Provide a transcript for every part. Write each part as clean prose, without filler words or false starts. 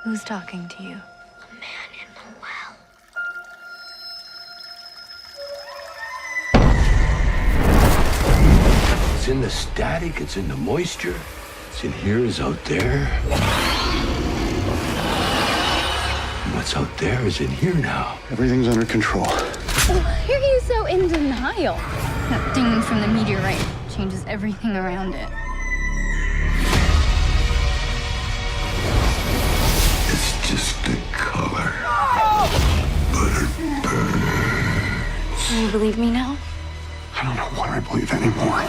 Who's talking to you? A man in the well. It's in the static, it's in the moisture. It's in here, is out there. And what's out there is in here now. Everything's under control. Why are you so in denial? That thing from the meteorite changes everything around it. It's just the color. But it burns. Do you believe me now? I don't know what I believe anymore.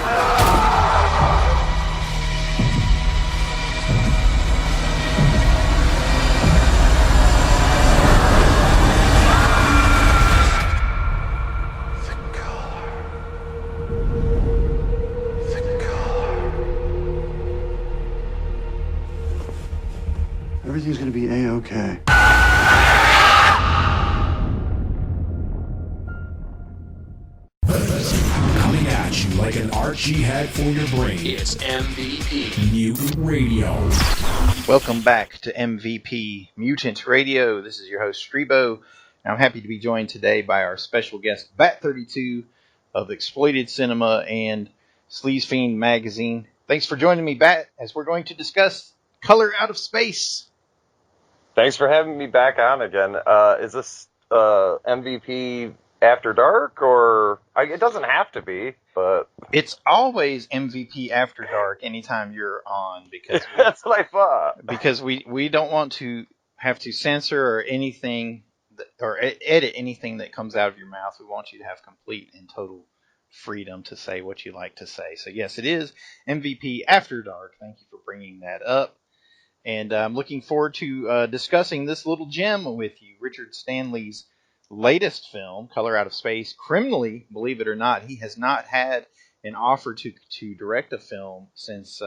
Everything's gonna be A-okay. Coming at you like an Archie hat for your brain. It's MVP Mutant Radio. Welcome back to MVP Mutant Radio. This is your host, Streebo. I'm happy to be joined today by our special guest, Bat32 of Exploited Cinema and Sleaze Fiend Magazine. Thanks for joining me, Bat, as we're going to discuss Color Out of Space. Thanks for having me back on again. Is this MVP After Dark, or it doesn't have to be, but It's always MVP After Dark anytime you're on, because that's what I thought. because we don't want to have to censor or anything or edit anything that comes out of your mouth. We want you to have complete and total freedom to say what you like to say. So yes, it is MVP After Dark. Thank you for bringing that up. And I'm looking forward to discussing this little gem with you, Richard Stanley's latest film, Color Out of Space. Criminally, believe it or not, he has not had an offer to direct a film since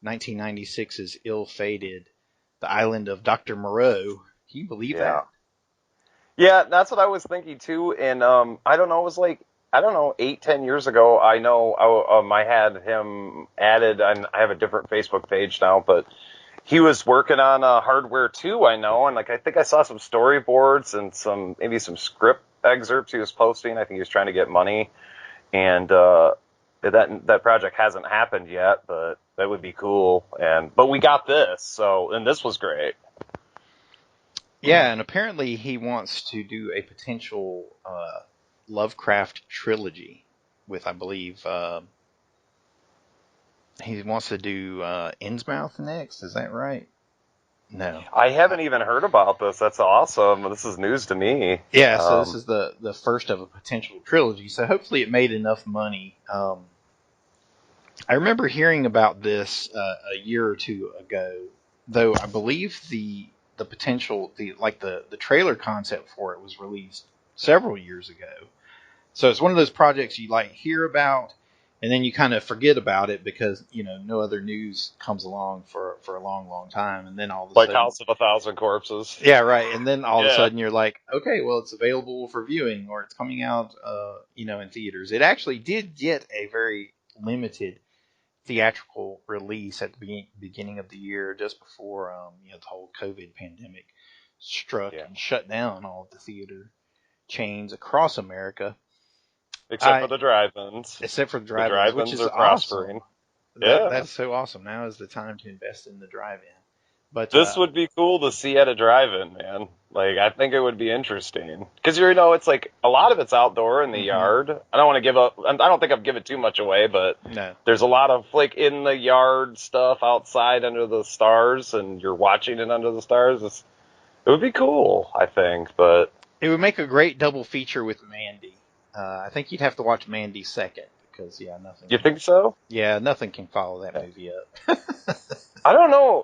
1996's ill-fated The Island of Dr. Moreau. Can you believe that? Yeah, that's what I was thinking too. And I don't know, it was like 8-10 years ago. I know I had him added, and I have a different Facebook page now, but he was working on Hardware 2, I know, and I think I saw some storyboards and maybe some script excerpts he was posting. I think he was trying to get money, and that project hasn't happened yet, but that would be cool. But we got this, and this was great. Yeah, and apparently he wants to do a potential Lovecraft trilogy with, I believe, he wants to do Innsmouth next. Is that right? No. I haven't even heard about this. That's awesome. This is news to me. Yeah, so this is the first of a potential trilogy. So hopefully it made enough money. I remember hearing about this a year or two ago, though I believe the potential, the trailer concept for it was released several years ago. So it's one of those projects you hear about, and then you kind of forget about it because, no other news comes along for a long, long time. And then all of a sudden... Like House of a Thousand Corpses. Yeah, right. And then all of a sudden you're like, okay, well, it's available for viewing, or it's coming out, in theaters. It actually did get a very limited theatrical release at the beginning of the year, just before, the whole COVID pandemic struck and shut down all of the theater chains across America. Except for the drive-ins. Except for the drive-ins, The drive-ins which is are prospering. Awesome. That's so awesome. Now is the time to invest in the drive-in. But this would be cool to see at a drive-in, man. I think it would be interesting. Because, it's a lot of it's outdoor in the yard. I don't think I've given too much away, but no. There's a lot of, in the yard stuff outside under the stars, and you're watching it under the stars. It would be cool, I think, but... It would make a great double feature with Mandy. I think you'd have to watch Mandy second, because, nothing... You think so? Yeah, nothing can follow that movie up. I don't know.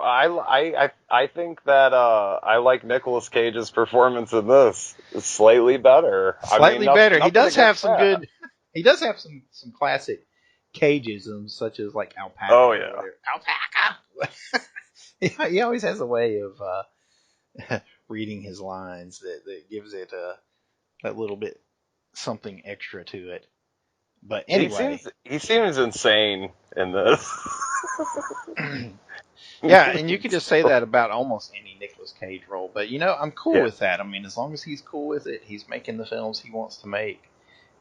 I think that I like Nicolas Cage's performance in this. It's slightly better. Better. He does have some good... He does have some classic Cageisms, such as, Alpaca. Oh, yeah. Alpaca! He always has a way of reading his lines that gives it that little bit something extra to it. But anyway, he seems insane in this. Yeah, and you can just say that about almost any Nicolas Cage role. But, I'm cool with that. I mean, as long as he's cool with it, he's making the films he wants to make,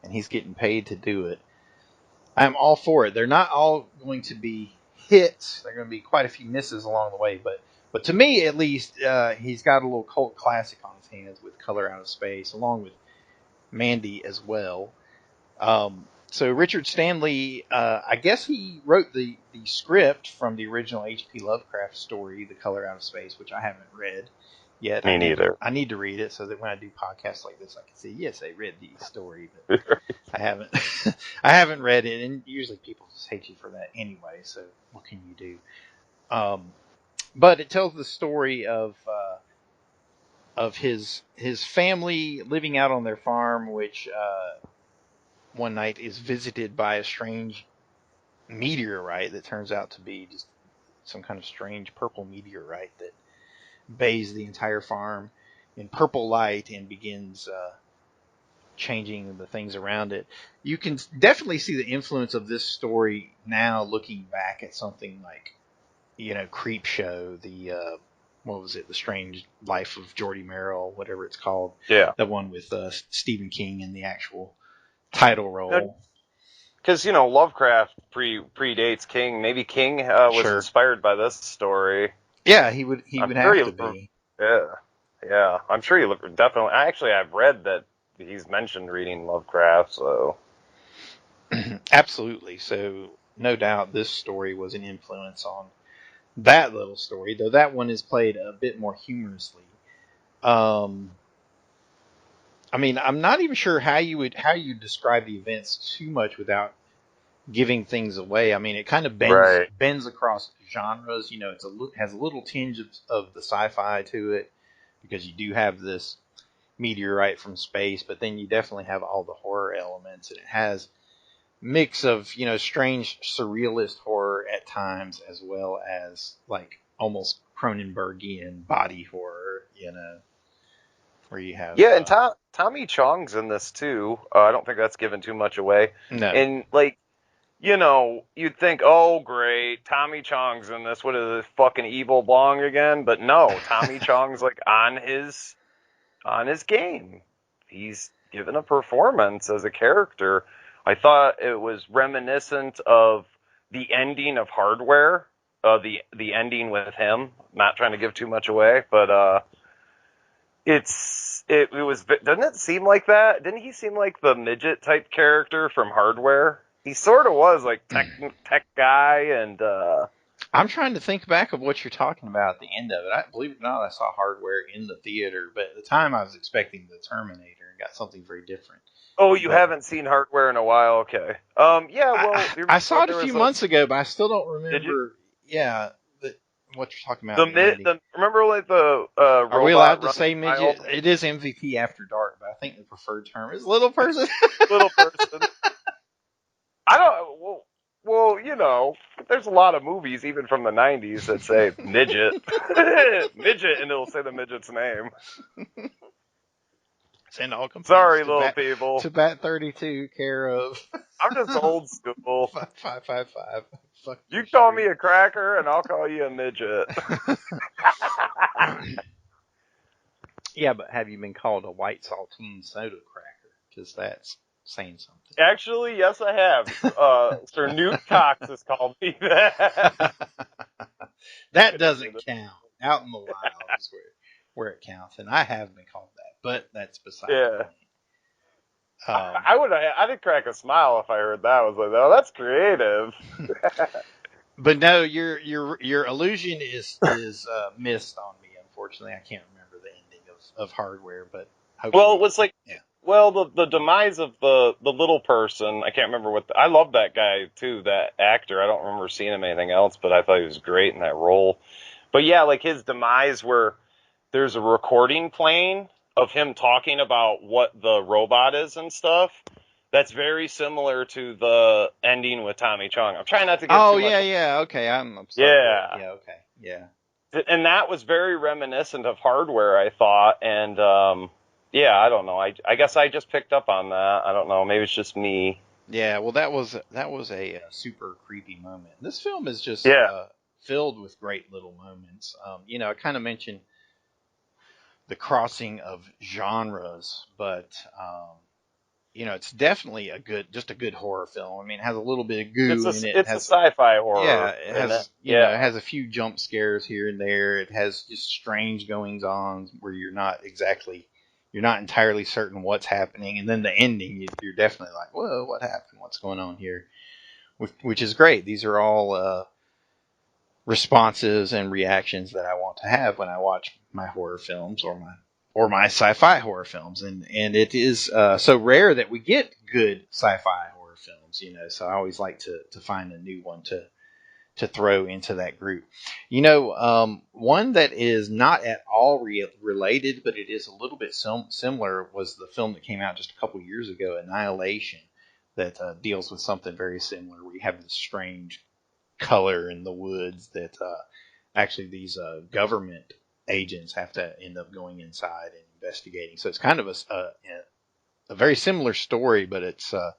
and he's getting paid to do it. I'm all for it. They're not all going to be hits. There are going to be quite a few misses along the way. But to me, at least, he's got a little cult classic on his hands with Color Out of Space, along with Mandy as well. So Richard Stanley, I guess he wrote the script from the original H.P. Lovecraft story, The Color Out of Space, which I haven't read yet. Me neither. I need to read it so that when I do podcasts like this, I can say, yes, I read the story, but I haven't. I haven't read it, and usually people just hate you for that anyway. So what can you do? But it tells the story of his family living out on their farm, which one night is visited by a strange meteorite that turns out to be just some kind of strange purple meteorite that bathes the entire farm in purple light and begins changing the things around it. You can definitely see the influence of this story now looking back at something like, Creep Show, the what was it, The Strange Life of Geordie Merrill, whatever it's called. Yeah. The one with Stephen King in the actual title role. Because, Lovecraft predates King. Maybe King was Sure. inspired by this story. Yeah, he would have to be. Yeah. I'm sure you definitely. Actually, I've read that he's mentioned reading Lovecraft, so. Absolutely. So, no doubt this story was an influence on that little story, though that one is played a bit more humorously. I mean, I'm not even sure how you describe the events too much without giving things away. I mean, it kind of bends across genres. It has a little tinge of the sci-fi to it because you do have this meteorite from space, but then you definitely have all the horror elements, and it has mix of strange surrealist horror at times, as well as like almost Cronenbergian body horror. Where you have and Tommy Chong's in this too. I don't think that's given too much away. No. And you'd think, oh great, Tommy Chong's in this. What is this fucking evil bong again? But no, Tommy Chong's like on his game. He's given a performance as a character. I thought it was reminiscent of the ending of Hardware, the ending with him. Not trying to give too much away, but it was. Doesn't it seem like that? Didn't he seem like the midget type character from Hardware? He sort of was like tech guy, and I'm trying to think back of what you're talking about at the end of it. Believe it or not, I saw Hardware in the theater, but at the time I was expecting the Terminator and got something very different. Oh, you haven't seen Hardware in a while? Okay. Yeah, well... I saw it a few months ago, but I still don't remember... Yeah, what you're talking about. Remember, like, the Are we allowed to say midget? It is MVP After Dark, but I think the preferred term is little person. Little person. I don't... Well, there's a lot of movies, even from the 90s, that say midget. Midget, and it'll say the midget's name. Send all complaints. Sorry, little people. To Bat 32, care of. I'm just old school. 555. Fuck you call me a cracker, and I'll call you a midget. Yeah, but have you been called a white saltine soda cracker? Because that's saying something. Actually, yes, I have. Sir Newt Cox has called me that. That doesn't count. Out in the wild is where it counts, and I have been called that, but that's beside the point. I'd crack a smile if I heard that. I was like, oh, that's creative. But no, your illusion is missed on me. Unfortunately, I can't remember the ending of Hardware, but well, it was like, well, the demise of the little person. I can't remember I love that guy too, that actor. I don't remember seeing him anything else, but I thought he was great in that role. But yeah, like his demise, where there's a recording playing of him talking about what the robot is and stuff. That's very similar to the ending with Tommy Chong. I'm trying not to get too much. Okay. I'm sorry. Yeah, okay. Yeah. And that was very reminiscent of Hardware, I thought. And, I don't know. I guess I just picked up on that. I don't know. Maybe it's just me. Yeah, well, that was a super creepy moment. This film is just filled with great little moments. I kind of mentioned the crossing of genres, but it's definitely just a good horror film. I mean, it has a little bit of goo in it. It's a sci-fi horror. Yeah, it has, it has a few jump scares here and there. It has just strange goings on where you're not entirely certain what's happening, and then the ending, you're definitely like, whoa, what happened? What's going on here? Which is great. These are all responses and reactions that I want to have when I watch my horror films or my sci-fi horror films, and it is so rare that we get good sci-fi horror films, So I always like to find a new one to throw into that group. One that is not at all related, but it is a little bit similar, was the film that came out just a couple years ago, Annihilation, that deals with something very similar, where you have this strange color in the woods that actually these government agents have to end up going inside and investigating. So it's kind of a very similar story, but it's a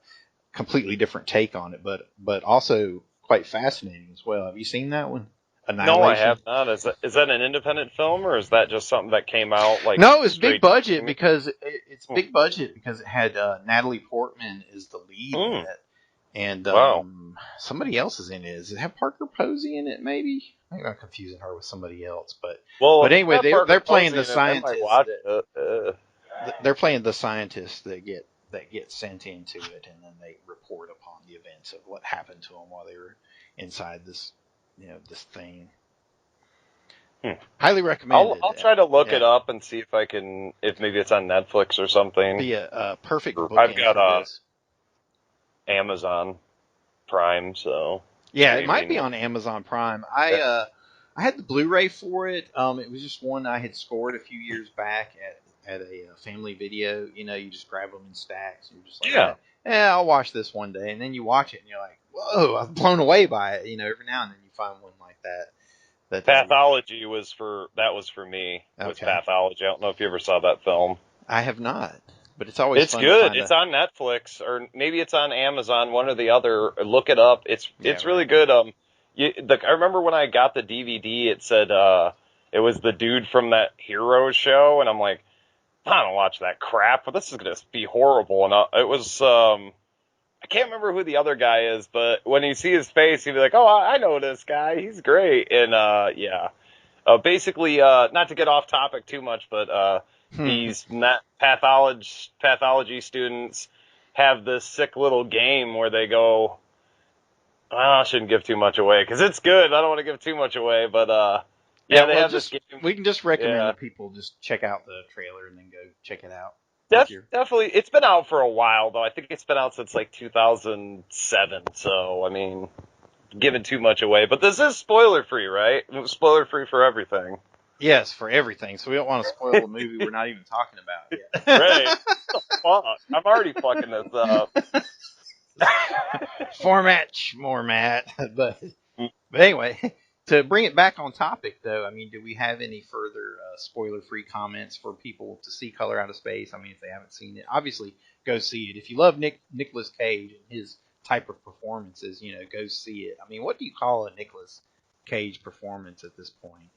completely different take on it, but also quite fascinating as well. Have you seen that one? No, I have not. Is that an independent film, or is that just something that came out like? No, it's big budget because it had Natalie Portman is the lead in it, and somebody else is in it. Does it have Parker Posey in it? Maybe I'm confusing her with somebody else, but anyway, they're playing the scientists. They're playing the scientists that get sent into it, and then they report upon the events of what happened to them while they were inside this, this thing. Highly recommended. I'll try to look it up and see if maybe it's on Netflix or something. Be a perfect book. I've got Amazon Prime, so yeah, it might be on Amazon Prime. I had the Blu-ray for it. It was just one I had scored a few years back at a family video. You just grab them in stacks. And you're just like, I'll watch this one day, and then you watch it, and you're like, whoa, I'm blown away by it. Every now and then you find one like that. Pathology was for me. It was Pathology. I don't know if you ever saw that film. I have not, but it's always fun good. To find it's on Netflix, or maybe it's on Amazon, one or the other. Look it up. It's really good. I remember when I got the DVD, it said it was the dude from that Hero show, and I'm like, I don't watch that crap, but this is going to be horrible. And it was, I can't remember who the other guy is, but when you see his face, you'd be like, oh, I know this guy. He's great. And, basically, not to get off topic too much, but these pathology students have this sick little game where they go, I shouldn't give too much away, because it's good. I don't want to give too much away, but, they have this game. We can just recommend that people just check out the trailer and then go check it out. Definitely. It's been out for a while, though. I think it's been out since like 2007. So, I mean, giving too much away. But this is spoiler free, right? Spoiler free for everything. Yes, for everything. So we don't want to spoil the movie we're not even talking about yet. Right. What the fuck? I'm already fucking this up. More Matt. But anyway. To bring it back on topic, though, I mean, do we have any further spoiler-free comments for people to see Color Out of Space? I mean, if they haven't seen it, obviously go see it. If you love Nicolas Cage and his type of performances, go see it. I mean, what do you call a Nicolas Cage performance at this point?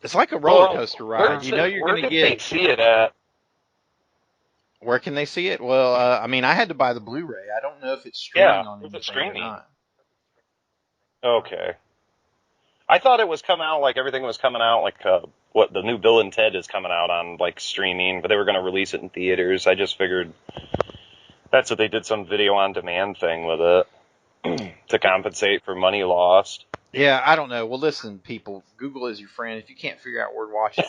It's like a roller coaster ride. You're going to get. Where can they see it at? Where can they see it? Well, I mean, I had to buy the Blu-ray. I don't know if it's streaming on anything or not. Okay. I thought it was everything was coming out, what the new Bill and Ted is coming out on, streaming, but they were going to release it in theaters. I just figured that's what they did, some video on demand thing with it to compensate for money lost. Yeah, I don't know. Well, listen, people, Google is your friend. If you can't figure out where to watch it,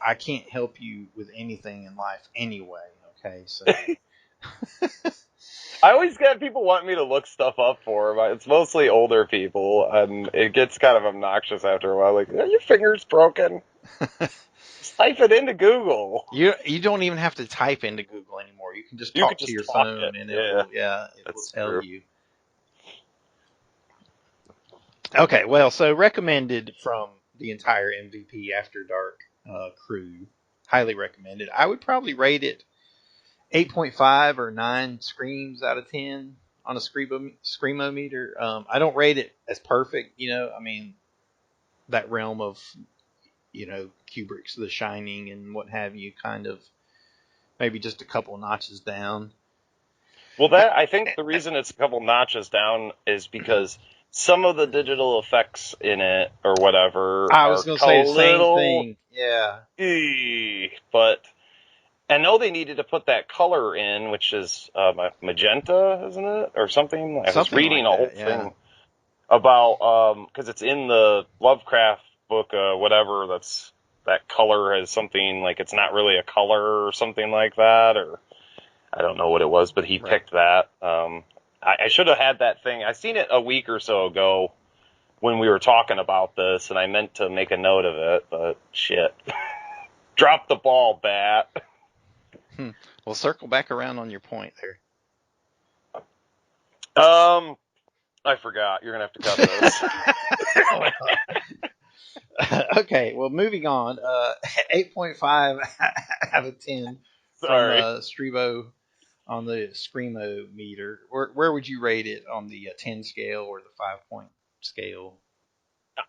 I can't help you with anything in life anyway, okay? So... I always get people wanting me to look stuff up for them. It's mostly older people, and it gets kind of obnoxious after a while. Like, your finger's broken. Just type it into Google. You don't even have to type into Google anymore. You can just talk to your phone, and it will tell you. Okay, well, so recommended from the entire MVP After Dark crew. Highly recommended. I would probably rate it 8.5 or 9 screams out of 10 on a Screamo meter. I don't rate it as perfect, I mean, that realm of, Kubrick's The Shining and what have you, kind of maybe just a couple notches down. Well, I think the reason it's a couple notches down is because some of the digital effects in it or whatever I was going to say the same thing. Yeah. But I know they needed to put that color in, which is magenta, isn't it? Or something? I was reading like a whole thing about, because it's in the Lovecraft book, whatever, that color has something, like it's not really a color or something like that, or I don't know what it was, but he picked that. I should have had that thing. I seen it a week or so ago when we were talking about this, and I meant to make a note of it, but shit. Drop the ball, Bat. Well, circle back around on your point there. I forgot. You're going to have to cut this. Okay, well, moving on. 8.5 out of 10 from Strebo on the Screamo meter. Where would you rate it on the 10 scale or the 5-point scale?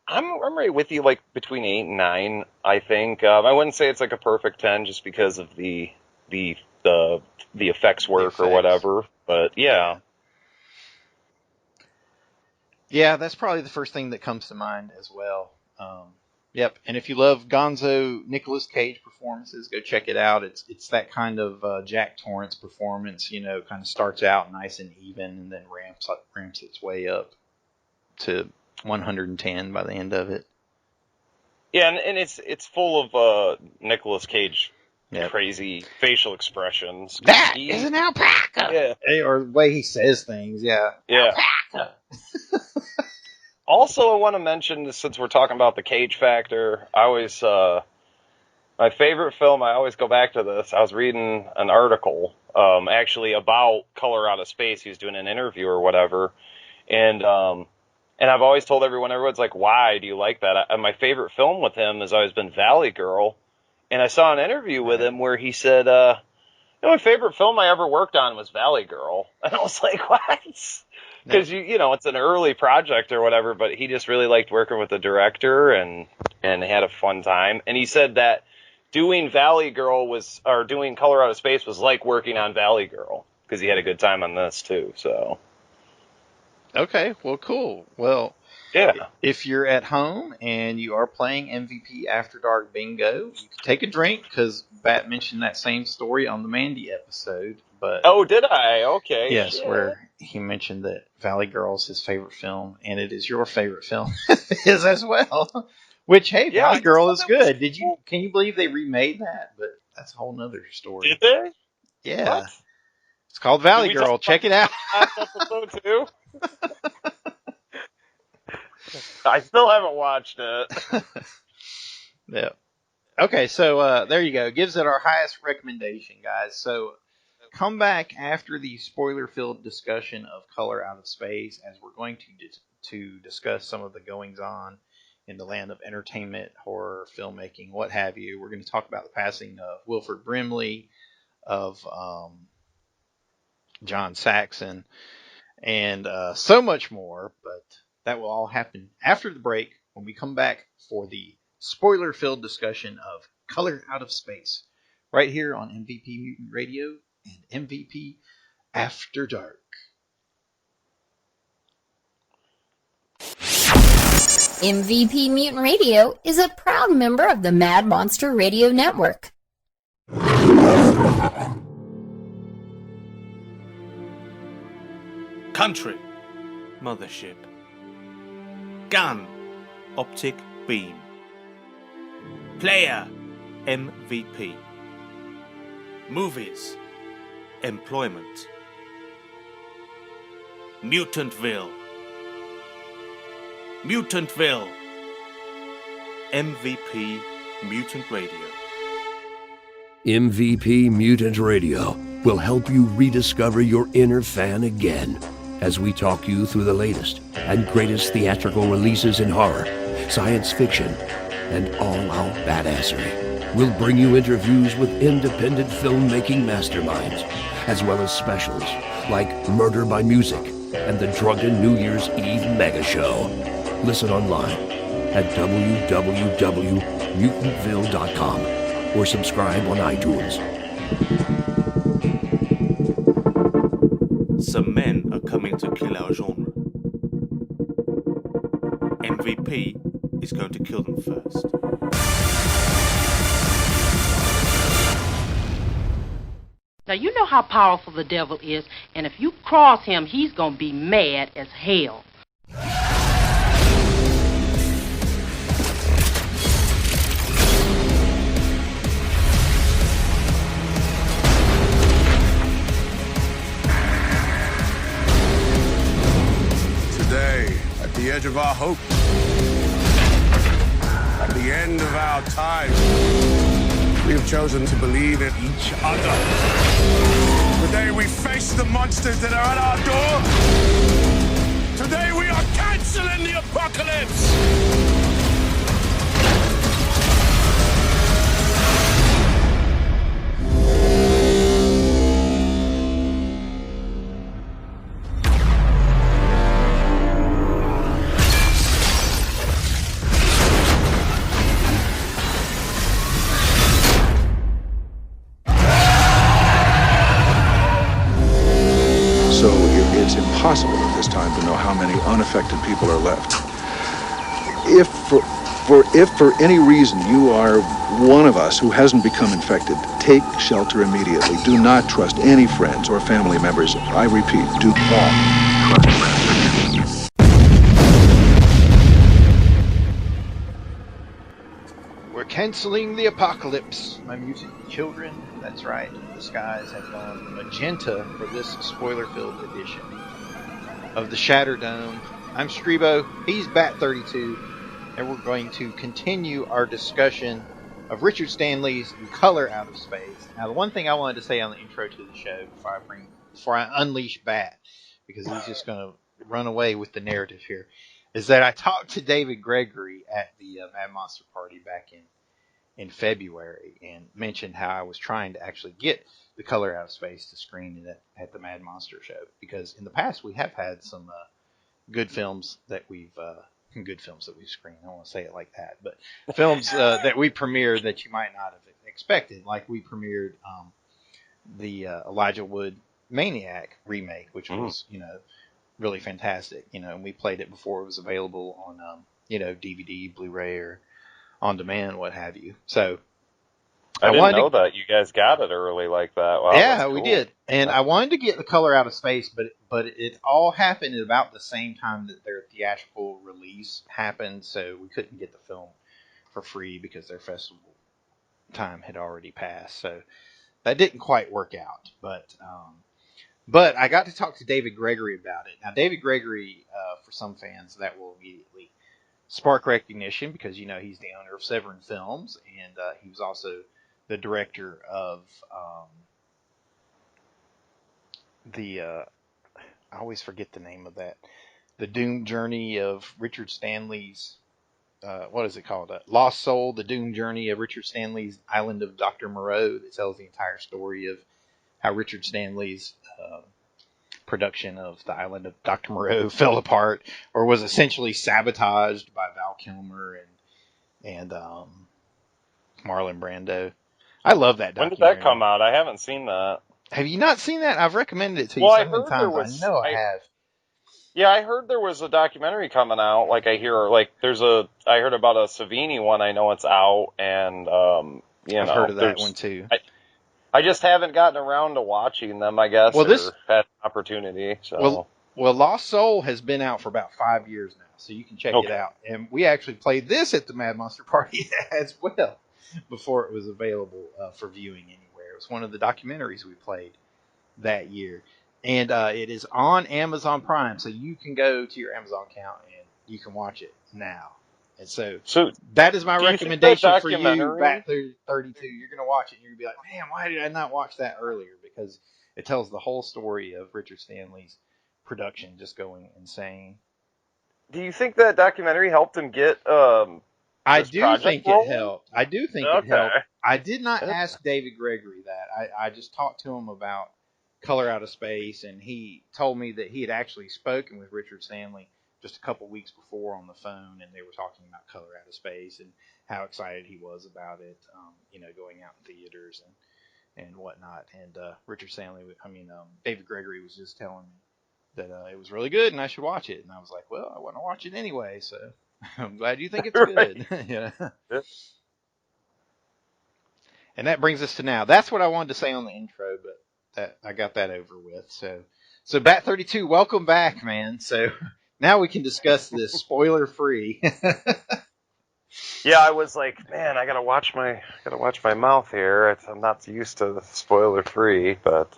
I'm right with you, like between 8 and 9. I think I wouldn't say it's like a perfect 10 just because of the effects work or whatever. But yeah. Yeah, that's probably the first thing that comes to mind as well. Yep, and if you love Gonzo Nicolas Cage performances, go check it out. It's that kind of Jack Torrance performance, kind of starts out nice and even and then ramps its way up to 110 by the end of it. Yeah, and it's full of Nicolas Cage crazy facial expressions. That is an alpaca! Yeah. Or the way he says things, yeah. Alpaca! Also, I want to mention, since we're talking about the Cage factor, my favorite film, I always go back to this. I was reading an article, actually about Color Out of Space. He was doing an interview or whatever. And I've always told everyone's like, why do you like that? My favorite film with him has always been Valley Girl. And I saw an interview with him where he said, my favorite film I ever worked on was Valley Girl. And I was like, what? Because, it's an early project or whatever, but he just really liked working with the director and had a fun time. And he said that doing Valley Girl doing Color Out of Space was like working on Valley Girl because he had a good time on this too. So. Okay, well, cool. Well, yeah. If you're at home and you are playing MVP After Dark Bingo, you can take a drink because Bat mentioned that same story on the Mandy episode. But oh, did I? Okay. Yes, where he mentioned that Valley Girl is his favorite film, and it is your favorite film is as well. Which, hey, Valley Girl is good. Can you believe they remade that? But that's a whole nother story. Did they? Yeah. What? It's called Valley Girl. Check it out. Last episode too. I still haven't watched it. Yeah. Okay, so there you go. Gives it our highest recommendation, guys. So come back after the spoiler-filled discussion of Color Out of Space, as we're going to discuss some of the goings-on in the land of entertainment, horror, filmmaking, what have you. We're going to talk about the passing of Wilford Brimley, of John Saxon, and so much more, but that will all happen after the break when we come back for the spoiler-filled discussion of Color Out of Space, right here on MVP Mutant Radio and MVP After Dark. MVP Mutant Radio is a proud member of the Mad Monster Radio Network. Country, mothership. Gun, optic beam. Player, MVP. Movies, employment. Mutantville. Mutantville. MVP Mutant Radio. MVP Mutant Radio will help you rediscover your inner fan again as we talk you through the latest and greatest theatrical releases in horror, science fiction, and all-out badassery. We'll bring you interviews with independent filmmaking masterminds, as well as specials like Murder by Music and the Drunken New Year's Eve Mega Show. Listen online at www.mutantville.com or subscribe on iTunes. Some men are coming to kill our genre. MVP is going to kill them first. Now, you know how powerful the devil is, and if you cross him, he's going to be mad as hell. Today, at the edge of our hope, at the end of our time, we have chosen to believe in each other. Today we face the monsters that are at our door. Today we are canceling the apocalypse. So it's impossible at this time to know how many unaffected people are left. If for any reason you are one of us who hasn't become infected, take shelter immediately. Do not trust any friends or family members. I repeat, do not. We're canceling the apocalypse, my mutant children. That's right. The skies have gone magenta for this spoiler-filled edition of the Shatter Dome. I'm Strebo. He's Bat32, and we're going to continue our discussion of Richard Stanley's Color Out of Space. Now, the one thing I wanted to say on the intro to the show before I unleash Bat, because he's just going to run away with the narrative here, is that I talked to David Gregory at the Mad Monster Party back in February and mentioned how I was trying to actually get the Color Out of Space to screen at the Mad Monster Show, because in the past we have had some good films that we've screened. I don't want to say it like that, but films that we premiered that you might not have expected. Like we premiered the Elijah Wood Maniac remake, which was really fantastic. And we played it before it was available on DVD, Blu-ray, or on demand, what have you. So I didn't know that you guys got it early like that. Wow, yeah, that's cool. We did. And I wanted to get the Color Out of Space, but it all happened at about the same time that their theatrical release happened, so we couldn't get the film for free because their festival time had already passed. So that didn't quite work out. But I got to talk to David Gregory about it. Now, David Gregory, for some fans, that will immediately spark recognition because he's the owner of Severin Films, and he was also the director of I always forget the name of that, the Doom Journey of Richard Stanley's what is it called? Lost Soul, the Doom Journey of Richard Stanley's Island of Dr. Moreau, that tells the entire story of how Richard Stanley's production of the Island of Dr. Moreau fell apart or was essentially sabotaged by Val Kilmer and Marlon Brando. I love that documentary. When did that come out? I haven't seen that. Have you not seen that? I've recommended it to you so many times. I know I have. Yeah, I heard there was a documentary coming out. I heard about a Savini one. I know it's out, and I've heard of that one too. I just haven't gotten around to watching them, I guess, or had an opportunity. So. Well, Lost Soul has been out for about 5 years now, so you can check it out. And we actually played this at the Mad Monster Party as well before it was available for viewing anywhere. It was one of the documentaries we played that year. And it is on Amazon Prime, so you can go to your Amazon account and you can watch it now. And so that is my recommendation for you, Bat32. You're going to watch it and you're going to be like, man, why did I not watch that earlier? Because it tells the whole story of Richard Stanley's production just going insane. Do you think that documentary helped him get I do think it helped. It helped. I did not ask David Gregory that. I just talked to him about Color Out of Space, and he told me that he had actually spoken with Richard Stanley just a couple weeks before on the phone, and they were talking about Color Out of Space and how excited he was about it, going out in theaters and whatnot. And Richard Stanley, David Gregory was just telling me that it was really good and I should watch it. And I was like, well, I want to watch it anyway, so I'm glad you think it's good. Yeah. And that brings us to now. That's what I wanted to say on the intro, but that I got that over with. So Bat 32, welcome back, man. So now we can discuss this spoiler free. Yeah, I was like, man, I gotta watch my mouth here. I'm not used to spoiler free, but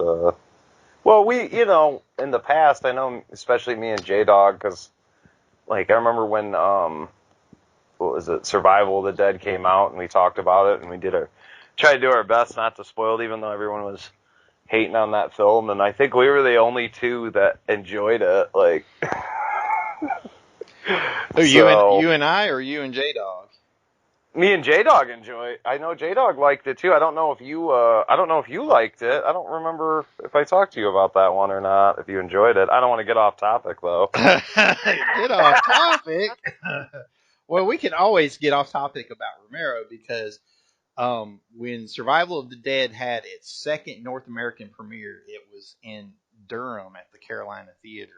well, we, in the past, I know, especially me and J-Dog, because like I remember when what was it, Survival of the Dead came out, and we talked about it, and we tried to do our best not to spoil it, even though everyone was hating on that film, and I think we were the only two that enjoyed it. Like, you and I, or you and J-Dog? Me and J-Dog enjoy. I know J-Dog liked it too. I don't know if you liked it. I don't remember if I talked to you about that one or not. If you enjoyed it, I don't want to get off topic though. Get off topic. Well, we can always get off topic about Romero because when Survival of the Dead had its second North American premiere, it was in Durham at the Carolina Theater.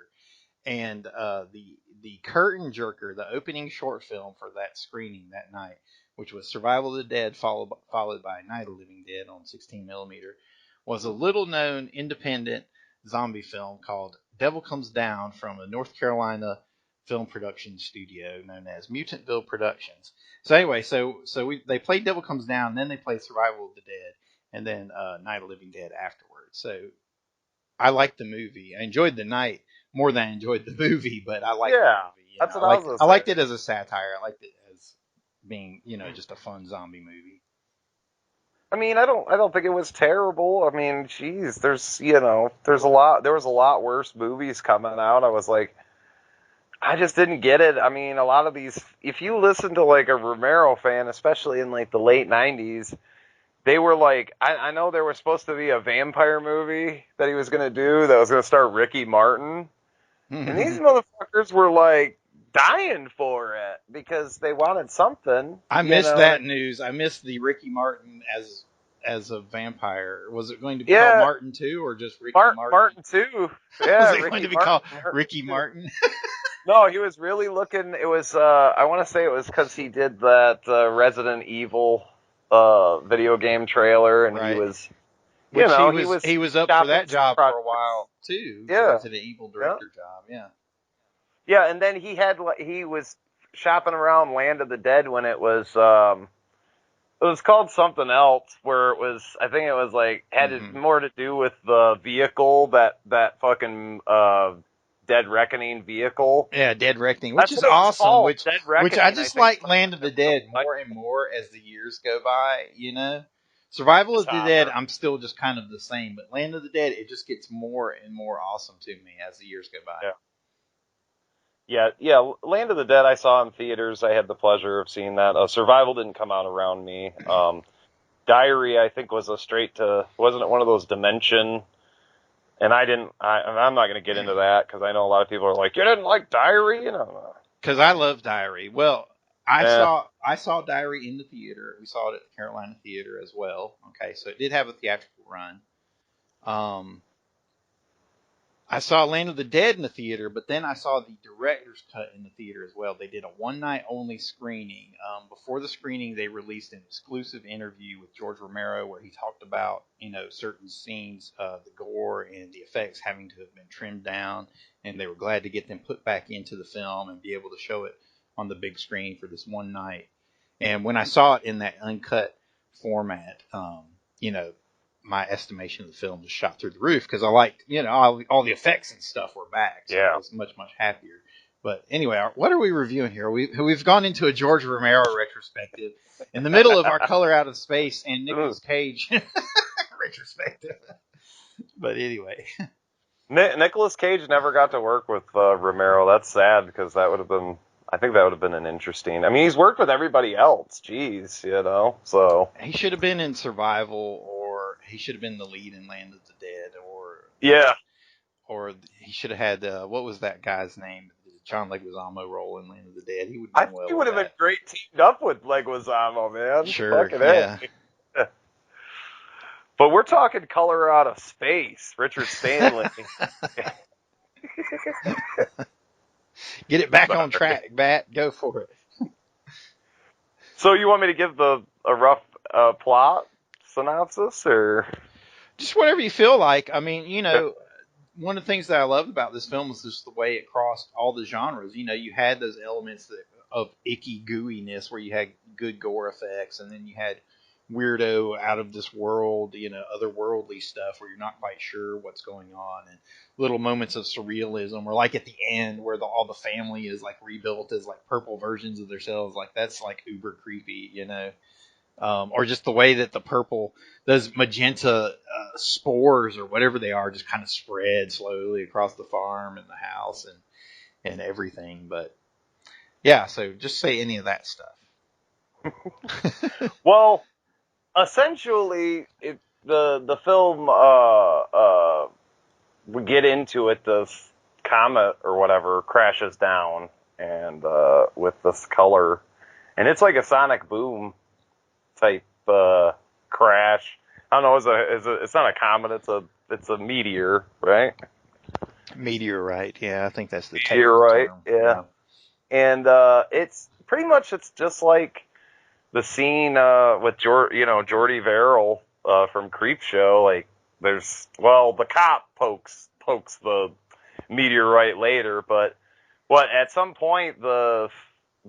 And the curtain jerker, the opening short film for that screening that night, which was Survival of the Dead followed by Night of the Living Dead on 16mm, was a little-known independent zombie film called Devil Comes Down from a North Carolina film production studio known as Mutantville Productions. So anyway, they played Devil Comes Down, then they played Survival of the Dead, and then Night of the Living Dead afterwards. So I liked the movie. I enjoyed the night more than I enjoyed the movie, but I liked the movie. That's what I was gonna say. I liked it as a satire. I liked it as being, just a fun zombie movie. I mean, I don't think it was terrible. I mean, geez, there was a lot worse movies coming out. I was like, I just didn't get it. I mean, a lot of these, if you listen to like a Romero fan, especially in like the late 90s, they were like, I know there was supposed to be a vampire movie that he was going to do that was going to star Ricky Martin. And these motherfuckers were like dying for it because they wanted something. I missed that news. I missed the Ricky Martin as a vampire. Was it going to be called Martin 2 or just Ricky Martin? Martin 2. Yeah, was it going to be called Ricky Martin? No, he was really looking. It was, I want to say it was because he did that Resident Evil video game trailer, and right. He was, he was up for that job for a while too. Yeah, to the evil director job. Yeah. Yeah, and then he was shopping around Land of the Dead when it was called something else, where I think it was like had more to do with the vehicle that fucking Dead Reckoning vehicle. Yeah, Dead Reckoning, which is awesome. Which I just like Land of the Dead more and more as the years go by. Survival of the Dead, I'm still just kind of the same, but Land of the Dead, it just gets more and more awesome to me as the years go by. Yeah. Land of the Dead I saw in theaters. I had the pleasure of seeing that. Survival didn't come out around me. Diary, I think, was wasn't it one of those Dimension? And I'm not going to get into that because I know a lot of people are like, you didn't like Diary? Because I love Diary. Well, I saw Diary in the theater. We saw it at the Carolina Theater as well. Okay, so it did have a theatrical run. I saw Land of the Dead in the theater, but then I saw the director's cut in the theater as well. They did a one-night only screening. Before the screening, they released an exclusive interview with George Romero where he talked about, certain scenes, the gore and the effects having to have been trimmed down, and they were glad to get them put back into the film and be able to show it on the big screen for this one night. And when I saw it in that uncut format, my estimation of the film just shot through the roof because I liked, all the effects and stuff were back. So I was much, much happier. But anyway, what are we reviewing here? We've gone into a George Romero retrospective in the middle of our Color Out of Space and Nicolas Cage retrospective. But anyway. Nicolas Cage never got to work with Romero. That's sad because I think that would have been an interesting. I mean, he's worked with everybody else. Jeez, so. He should have been in Survival, or he should have been the lead in Land of the Dead, or Yeah. Or he should have had, what was that guy's name? John Leguizamo role in Land of the Dead. He would I have think done well he with would have been that. great teamed up with Leguizamo, man. Sure, Fucking yeah. A. But we're talking color out of space. Richard Stanley. Get it back on track, Bat. Go for it. So you want me to give a rough plot synopsis, or just whatever you feel like? I mean, you know, one of the things that I loved about this film was just the way it crossed all the genres. You know, you had those elements of icky gooiness where you had good gore effects, and then you had weirdo, out of this world, you know, otherworldly stuff where you're not quite sure what's going on, and little moments of surrealism, or like at the end where all the family is like rebuilt as like purple versions of themselves. Like that's like uber creepy, you know. Or just the way that the purple, those magenta spores or whatever they are, just kind of spread slowly across the farm and the house and everything. But yeah, so just say any of that stuff. Well, essentially, the film we get into it. The comet or whatever crashes down, and with this color, and it's like a sonic boom type crash. I don't know. It's not a comet. It's a meteor, right? Meteorite. Yeah, I think that's the meteorite. Term. Yeah. And it's pretty much just like the scene with Jordy Verrill from Creepshow. Like the cop pokes the meteorite later, but at some point the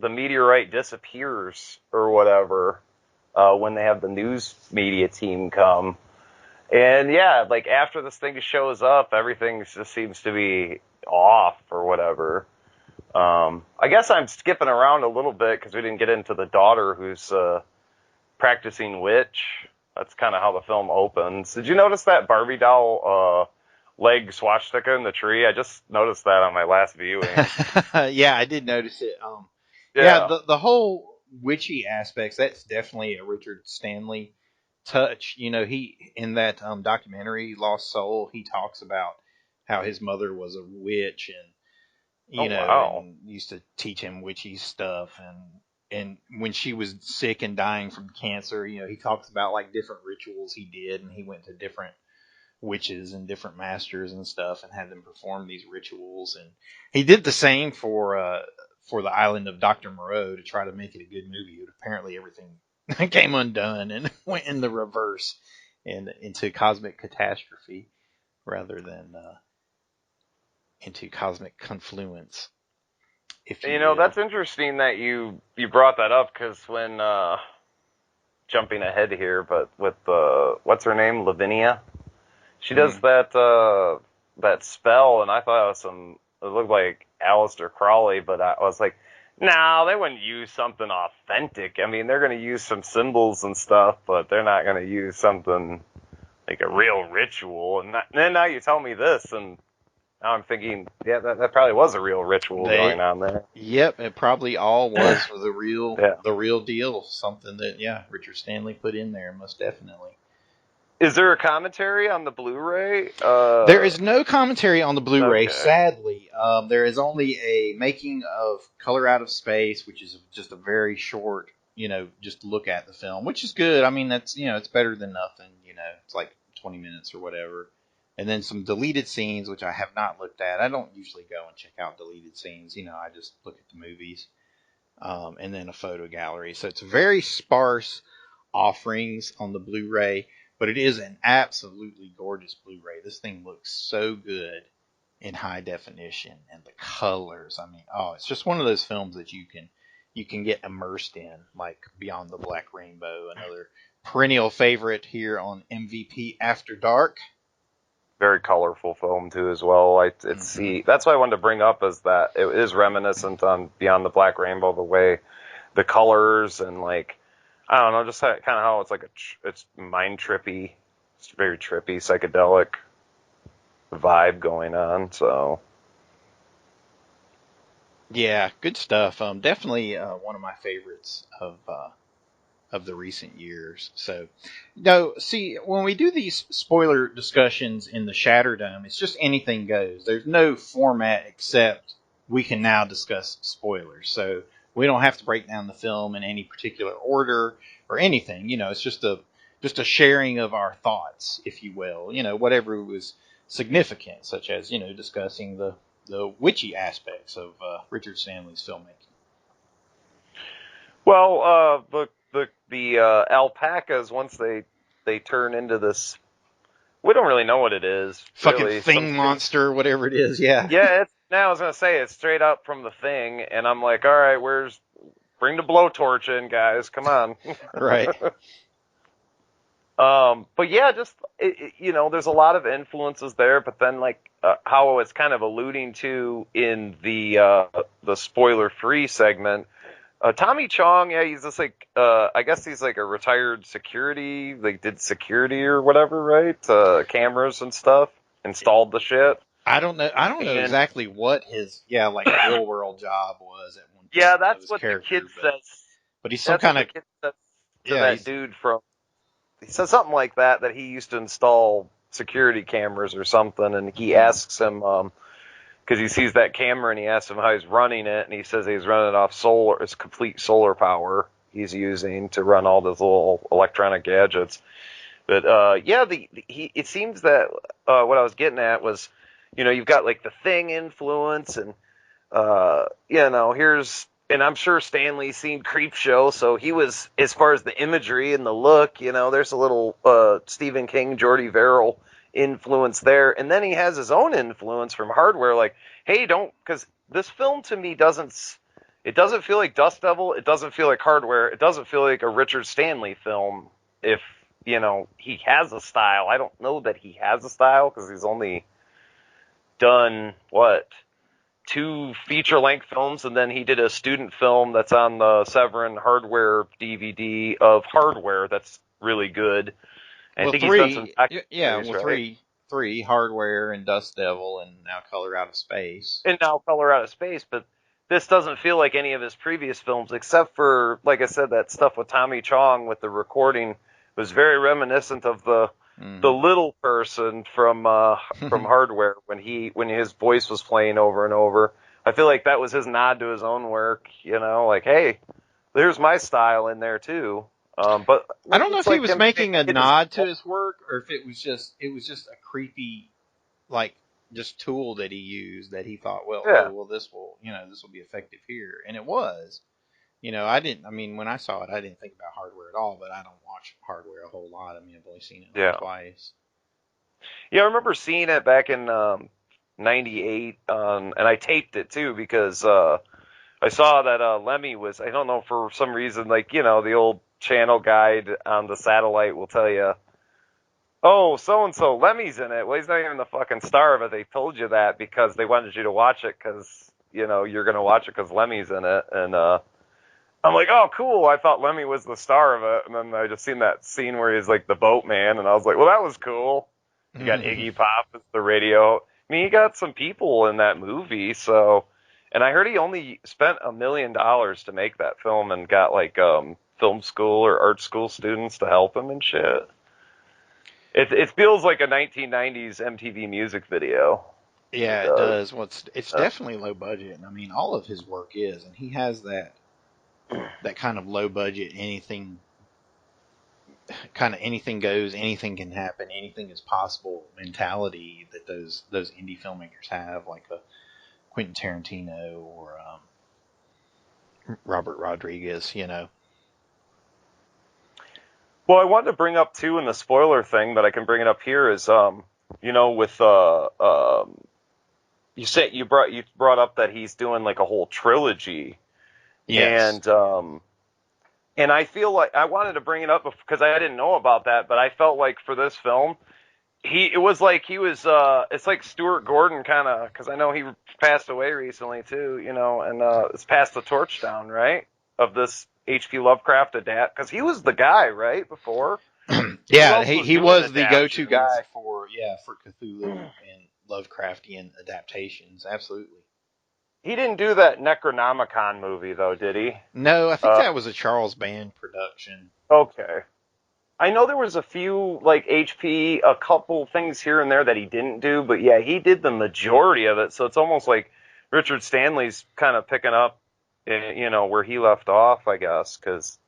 meteorite disappears or whatever. When they have the news media team come. And yeah, like after this thing shows up, everything just seems to be off or whatever. I guess I'm skipping around a little bit because we didn't get into the daughter who's practicing witch. That's kind of how the film opens. Did you notice that Barbie doll leg swastika in the tree? I just noticed that on my last viewing. Yeah, I did notice it. The whole witchy aspects, that's definitely a Richard Stanley touch. You know, he in that documentary Lost Soul, he talks about how his mother was a witch and and used to teach him witchy stuff, and when she was sick and dying from cancer, you know, he talks about like different rituals he did, and he went to different witches and different masters and stuff and had them perform these rituals, and he did the same for the Island of Dr. Moreau to try to make it a good movie. But apparently everything came undone and went in the reverse and into cosmic catastrophe rather than into cosmic confluence. If you will. That's interesting that you brought that up, because when jumping ahead here, but with what's her name, Lavinia, she does that spell, and I thought it looked like Aleister Crowley, but I was like, no, they wouldn't use something authentic. I mean, they're going to use some symbols and stuff, but they're not going to use something like a real ritual. And then now you tell me this, and now I'm thinking, yeah, that probably was a real ritual going on there. Yep, it probably all was for the real deal. Something that, Richard Stanley put in there, most definitely. Is there a commentary on the Blu-ray? There is no commentary on the Blu-ray, okay. Sadly. There is only a making of Color Out of Space, which is just a very short, just look at the film, which is good. I mean, that's, it's better than nothing. It's like 20 minutes or whatever. And then some deleted scenes, which I have not looked at. I don't usually go and check out deleted scenes. I just look at the movies. And then a photo gallery. So it's very sparse offerings on the Blu-ray. But it is an absolutely gorgeous Blu-ray. This thing looks so good in high definition, and the colors. I mean, it's just one of those films that you can get immersed in, like Beyond the Black Rainbow, another perennial favorite here on MVP After Dark. Very colorful film too, as well. That's what I wanted to bring up, is that it is reminiscent on Beyond the Black Rainbow, the way the colors and like. I don't know, just kind of how it's like it's mind trippy, it's very trippy, psychedelic vibe going on. So, yeah, good stuff. Definitely one of my favorites of of the recent years. So, no, see, when we do these spoiler discussions in the Shatterdome, it's just anything goes. There's no format except we can now discuss spoilers. So we don't have to break down the film in any particular order or anything. It's just a sharing of our thoughts, if you will. Whatever was significant, such as discussing the witchy aspects of Richard Stanley's filmmaking. Well, the alpacas, once they turn into this, we don't really know what it is. Fucking really. thing monster, whatever it is, yeah. Yeah, I was going to say, it's straight up from the Thing, and I'm like, all right, bring the blowtorch in, guys, come on. Right. But yeah, just, there's a lot of influences there, but then how it's kind of alluding to in the spoiler-free segment, Tommy Chong, yeah, he's just I guess he's like a retired security, did security or whatever, right? Cameras and stuff, installed the shit. I don't know exactly what his, real world job was at one point. Yeah, that's what the kid says. But he's some kind of, that dude from, he says something like that he used to install security cameras or something, and he asks him, because he sees that camera and he asks him how he's running it, and he says he's running it off solar. It's complete solar power he's using to run all those little electronic gadgets. But it seems that what I was getting at was, you've got the Thing influence, and and I'm sure Stanley's seen Creepshow, so he was, as far as the imagery and the look, there's a little Stephen King, Jordy Verrill influence there, and then he has his own influence from Hardware, hey, because this film to me doesn't feel like Dust Devil, it doesn't feel like Hardware, it doesn't feel like a Richard Stanley film. If he has a style, I don't know that he has a style, because he's only done 2 feature-length films, and then he did a student film that's on the Severin Hardware DVD of Hardware that's really good. And I think he's done some three, Hardware and Dust Devil, and now Color Out of Space. But this doesn't feel like any of his previous films, except for, like I said, that stuff with Tommy Chong with the recording was very reminiscent of the little person from Hardware when his voice was playing over and over. I feel like that was his nod to his own work, hey, there's my style in there too. But I don't know if he was making a nod to his work, or if it was just a creepy, just tool that he used that he thought, this will be effective here, and it was. When I saw it, I didn't think about Hardware at all, but I don't watch Hardware a whole lot. I've only seen it twice. Yeah, I remember seeing it back in '98, and I taped it too, because I saw that Lemmy was, I don't know, for some reason, the old channel guide on the satellite will tell you, oh, so-and-so, Lemmy's in it. Well, he's not even the fucking star of it. They told you that because they wanted you to watch it because, you're going to watch it because Lemmy's in it. And I'm like, oh, cool. I thought Lemmy was the star of it. And then I just seen that scene where he's the boatman. And I was like, well, that was cool. You got Iggy Pop as the radio. You got some people in that movie. So, and I heard he only spent $1 million to make that film and got film school or art school students to help him and shit. It feels like a 1990s MTV music video. Yeah, it does. Well, it's definitely low budget. All of his work is, and he has that kind of low budget, anything goes, anything can happen, anything is possible mentality that those indie filmmakers have, like a Quentin Tarantino or Robert Rodriguez, Well, I wanted to bring up too in the spoiler thing, but I can bring it up here is, with you brought up that he's doing a whole trilogy. Yes. And I feel like I wanted to bring it up because I didn't know about that, but I felt like for this film, it's like Stuart Gordon kind of, because I know he passed away recently too, and it's passed the torch down, right, of this H.P. Lovecraft adapt, because he was the guy, right, before? Yeah, he was the go-to guy for Cthulhu and Lovecraftian adaptations, absolutely. He didn't do that Necronomicon movie, though, did he? No, I think that was a Charles Band production. production. Okay. I know there was a few, like, a couple things here and there that he didn't do, but yeah, he did the majority of it, so it's almost like Richard Stanley's kind of picking up, where he left off, I guess, because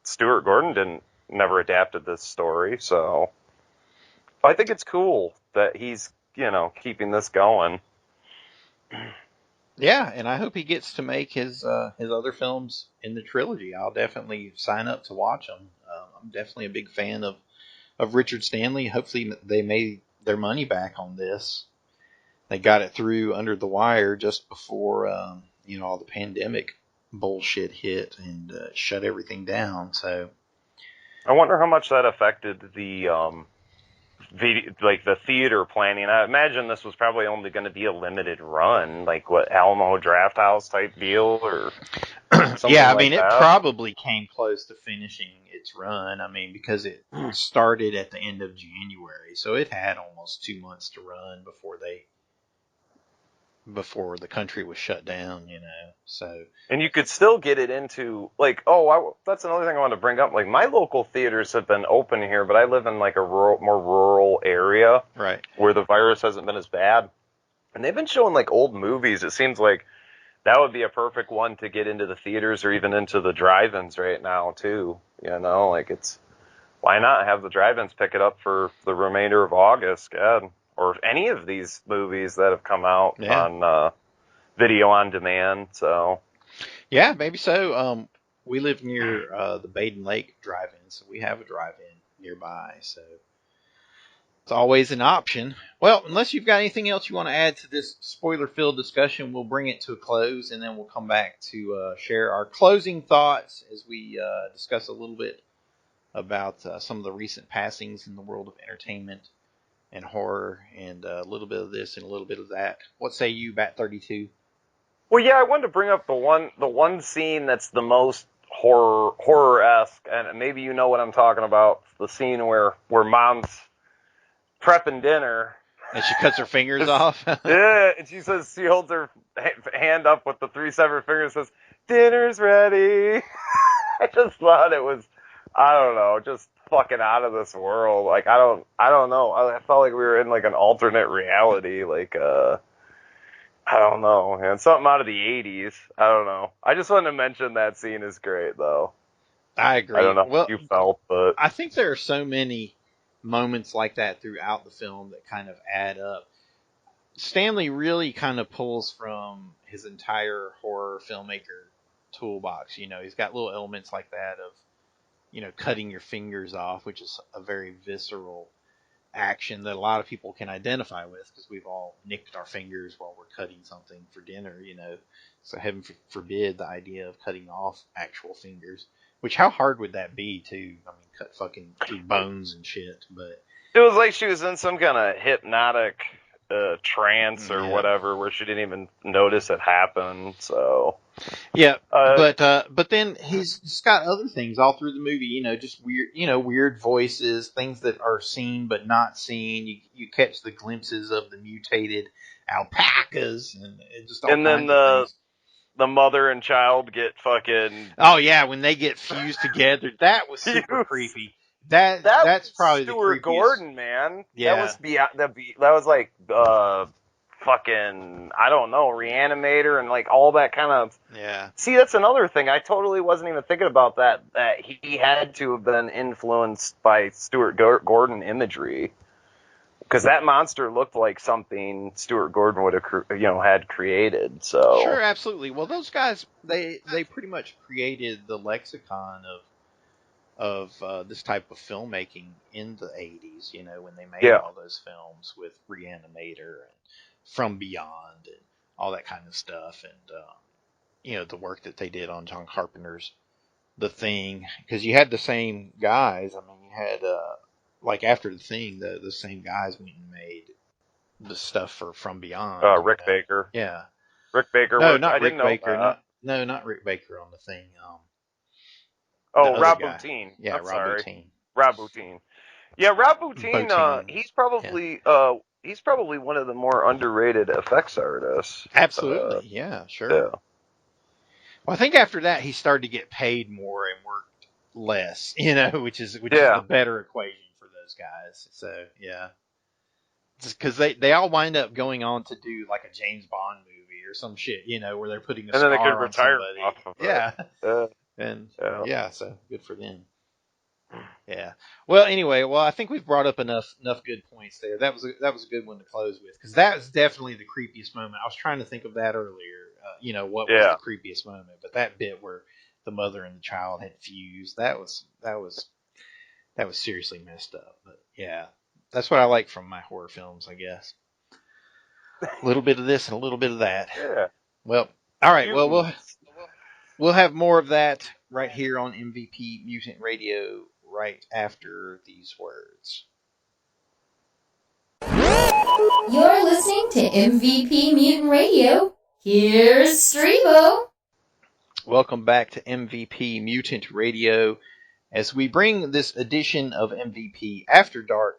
Stuart Gordon never adapted this story, so I think it's cool that he's, keeping this going. Yeah, and I hope he gets to make his other films in the trilogy. I'll definitely sign up to watch them. I'm definitely a big fan of Richard Stanley. Hopefully they made their money back on this. They got it through under the wire just before all the pandemic bullshit hit and shut everything down. So I wonder how much that affected the theater planning. I imagine this was probably only going to be a limited run, like what, Alamo Drafthouse type deal or something. Yeah, I like mean, that. It probably came close to finishing its run. I mean, because it started at the end of January, so it had almost 2 months to run before the country was shut down, So, and you could still get it into that's another thing I wanted to bring up. Like, my local theaters have been open here, but I live in like a more rural area, right, where the virus hasn't been as bad, and they've been showing like old movies. It seems like that would be a perfect one to get into the theaters or even into the drive-ins right now too. Why not have the drive-ins pick it up for the remainder of August? God. Or any of these movies that have come out on video on demand. So, yeah, maybe so. We live near the Baden Lake drive-in, so we have a drive-in nearby. So it's always an option. Well, unless you've got anything else you want to add to this spoiler-filled discussion, we'll bring it to a close, and then we'll come back to share our closing thoughts as we discuss a little bit about some of the recent passings in the world of entertainment and horror, and a little bit of this and a little bit of that. What say you, Bat 32? Well, yeah, I wanted to bring up the one scene that's the most horror-esque, and maybe you know what I'm talking about. The scene where Mom's prepping dinner, and she cuts her fingers off. Yeah, and she says, she holds her hand up with the 3 severed fingers, and says, "Dinner's ready." I just thought it was, I don't know, just fucking out of this world. Like, I don't know. I felt like we were in like an alternate reality. Like, I don't know, man. Something out of the 80s. I don't know. I just wanted to mention that scene is great, though. I agree. I don't know how you felt, but I think there are so many moments like that throughout the film that kind of add up. Stanley really kind of pulls from his entire horror filmmaker toolbox. He's got little elements like that of, cutting your fingers off, which is a very visceral action that a lot of people can identify with because we've all nicked our fingers while we're cutting something for dinner, So heaven forbid the idea of cutting off actual fingers. Which, how hard would that be, too? I mean, cut fucking through bones and shit, but... It was like she was in some kind of hypnotic trance or whatever, where she didn't even notice it happened, so... Yeah, but then he's just got other things all through the movie, just weird voices, things that are seen but not seen. You catch the glimpses of the mutated alpacas and just all kinds of things. The mother and child get fucking... Oh yeah, when they get fused together, that was super creepy. That's probably Stuart the creepiest. Gordon, man. Yeah, that was like fucking, I don't know, Reanimator and like all that kind of... Yeah. See, that's another thing. I totally wasn't even thinking about that he had to have been influenced by Stuart Gordon imagery. Because that monster looked like something Stuart Gordon would have, had created. So sure, absolutely. Well, those guys, they pretty much created the lexicon of this type of filmmaking in the 80s. When they made all those films with Reanimator and From Beyond and all that kind of stuff, and the work that they did on John Carpenter's The Thing, because you had the same guys. I mean, you had like after The Thing, the same guys went and made the stuff for From Beyond. Rick Baker. Yeah. Rick Baker. No, not Rick Baker. Not Rick Baker on The Thing. Rob Bottin. Yeah, Rob Bottin. Rob Bottin. Yeah, Rob Bottin. He's probably one of the more underrated effects artists. Absolutely. Yeah, sure. Yeah. Well, I think after that he started to get paid more and worked less, which is the better equation for those guys. So yeah, because they all wind up going on to do like a James Bond movie or some shit, where they're putting a And then they scar could on retire somebody. off of it. Yeah, and so good for them. Yeah. Well, anyway, I think we've brought up enough good points there. That was a good one to close with, because that was definitely the creepiest moment. I was trying to think of that earlier. What was the creepiest moment? But that bit where the mother and the child had fused, that was seriously messed up. But yeah, that's what I like from my horror films, I guess. A little bit of this and a little bit of that. Yeah. Well, all right. Well, we'll have more of that right here on MVP Mutant Radio right after these words. You're listening to MVP Mutant Radio. Here's Streebo. Welcome back to MVP Mutant Radio. As we bring this edition of MVP After Dark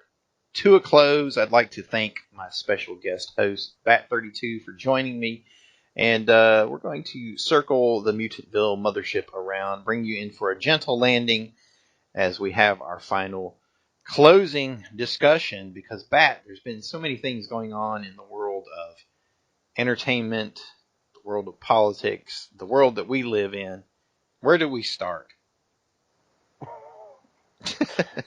to a close, I'd like to thank my special guest host, Bat32, for joining me. And we're going to circle the Mutantville mothership around, bring you in for a gentle landing as we have our final closing discussion. Because, Bat, there's been so many things going on in the world of entertainment, the world of politics, the world that we live in. Where do we start?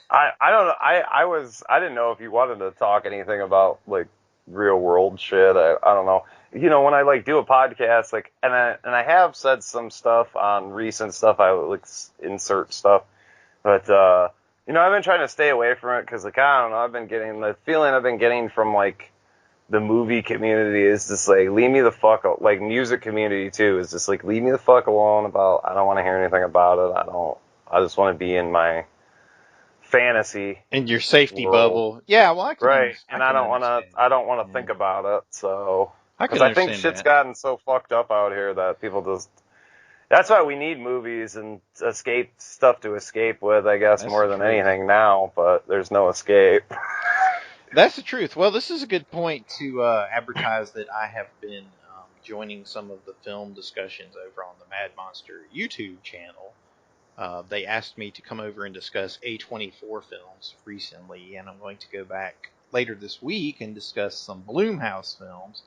I don't know. I didn't know if you wanted to talk anything about like real world shit. I don't know. When I like do a podcast, like, and I have said some stuff on recent stuff. I like insert stuff, but I've been trying to stay away from it because, like, I don't know. I've been getting the feeling I've been getting from like the movie community is just like, leave me the fuck, like music community too is just like, leave me the fuck alone about. I don't want to hear anything about it. I just want to be in my fantasy in your safety world. Bubble. Yeah, well, I don't want to think about it. So because I think shit's gotten so fucked up out here that people just. That's why we need movies and stuff to escape with, I guess, more than anything now. But there's no escape. That's the truth. Well, this is a good point to advertise that I have been joining some of the film discussions over on the Mad Monster YouTube channel. They asked me to come over and discuss A24 films recently, and I'm going to go back later this week and discuss some Blumhouse films.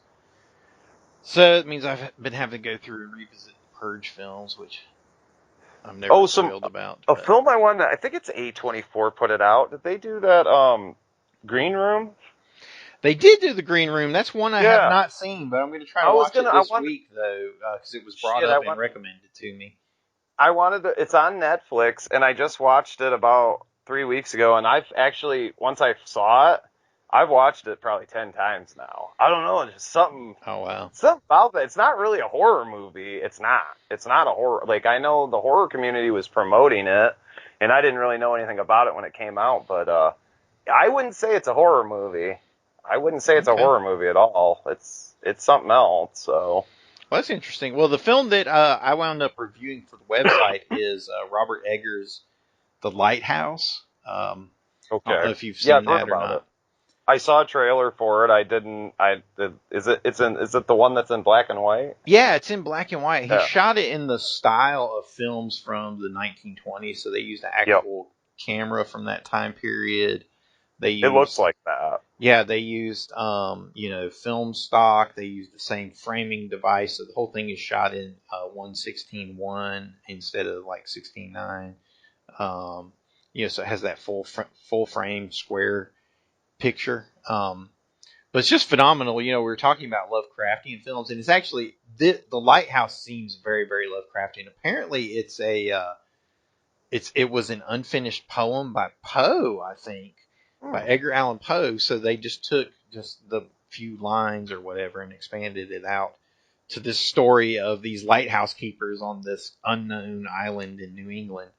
So it means I've been having to go through and revisit the Purge films, which I'm never thrilled about. A film I think it's A24 put it out. Did they do that Green Room? They did do the Green Room. That's one I have not seen, but I'm going to try to watch it this week, though, because it was brought up and recommended to me. It's on Netflix, and I just watched it about 3 weeks ago, and I've actually, once I saw it, I've watched it probably 10 times now. I don't know, it's just something. Oh, wow. Something about that. It's not really a horror movie. It's not a horror. Like, I know the horror community was promoting it, and I didn't really know anything about it when it came out, but I wouldn't say it's a horror movie. I wouldn't say it's a horror movie at all. It's something else, so. Well, that's interesting. Well, the film that I wound up reviewing for the website is Robert Eggers' The Lighthouse. I don't know if you've seen that or not. I saw a trailer for it. I didn't. Is it the one that's in black and white? Yeah, it's in black and white. He shot it in the style of films from the 1920s, so they used an actual camera from that time period. It looks like that. Yeah, they used film stock. They used the same framing device, so the whole thing is shot in 1:16:1 instead of like 16:9. So it has that full frame square picture. But it's just phenomenal. We were talking about Lovecraftian films, and it's actually the Lighthouse seems very, very Lovecraftian. Apparently, it was an unfinished poem by Poe, I think. By Edgar Allan Poe, so they just took the few lines or whatever and expanded it out to this story of these lighthouse keepers on this unknown island in New England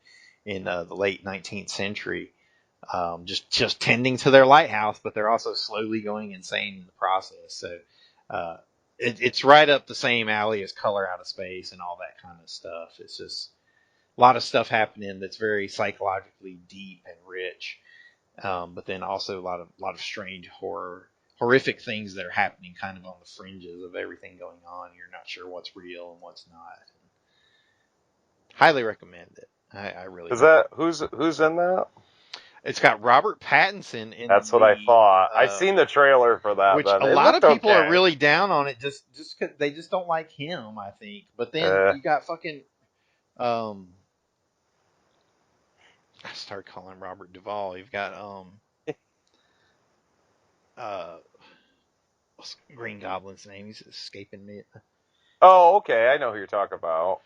in the late 19th century, just tending to their lighthouse, but they're also slowly going insane in the process. So it's right up the same alley as Color Out of Space and all that kind of stuff. It's just a lot of stuff happening that's very psychologically deep and rich. But then also a lot of strange horrific things that are happening kind of on the fringes of everything going on. You're not sure what's real and what's not. Highly recommend it. I really Is that who's in that? It's got Robert Pattinson in. That's what I thought. I seen the trailer for that. Which but a it lot of looked people okay. are really down on it. Just 'cause they just don't like him. I think. But then you got fucking. I started calling him Robert Duvall. You've got what's Green Goblin's name? He's escaping me. Oh, okay. I know who you're talking about.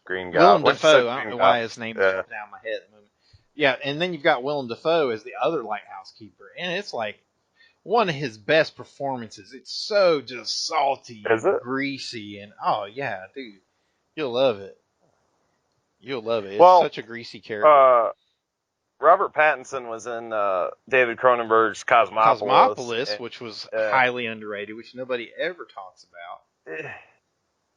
Green Willem Goblin. Dafoe. I don't know why his name is down my head at the moment. Yeah, and then you've got Willem Dafoe as the other lighthouse keeper, and it's like one of his best performances. It's so just salty, and greasy, and oh yeah, dude, you'll love it. You'll love it. It's such a greasy character. Robert Pattinson was in David Cronenberg's Cosmopolis, which was highly underrated, which nobody ever talks about.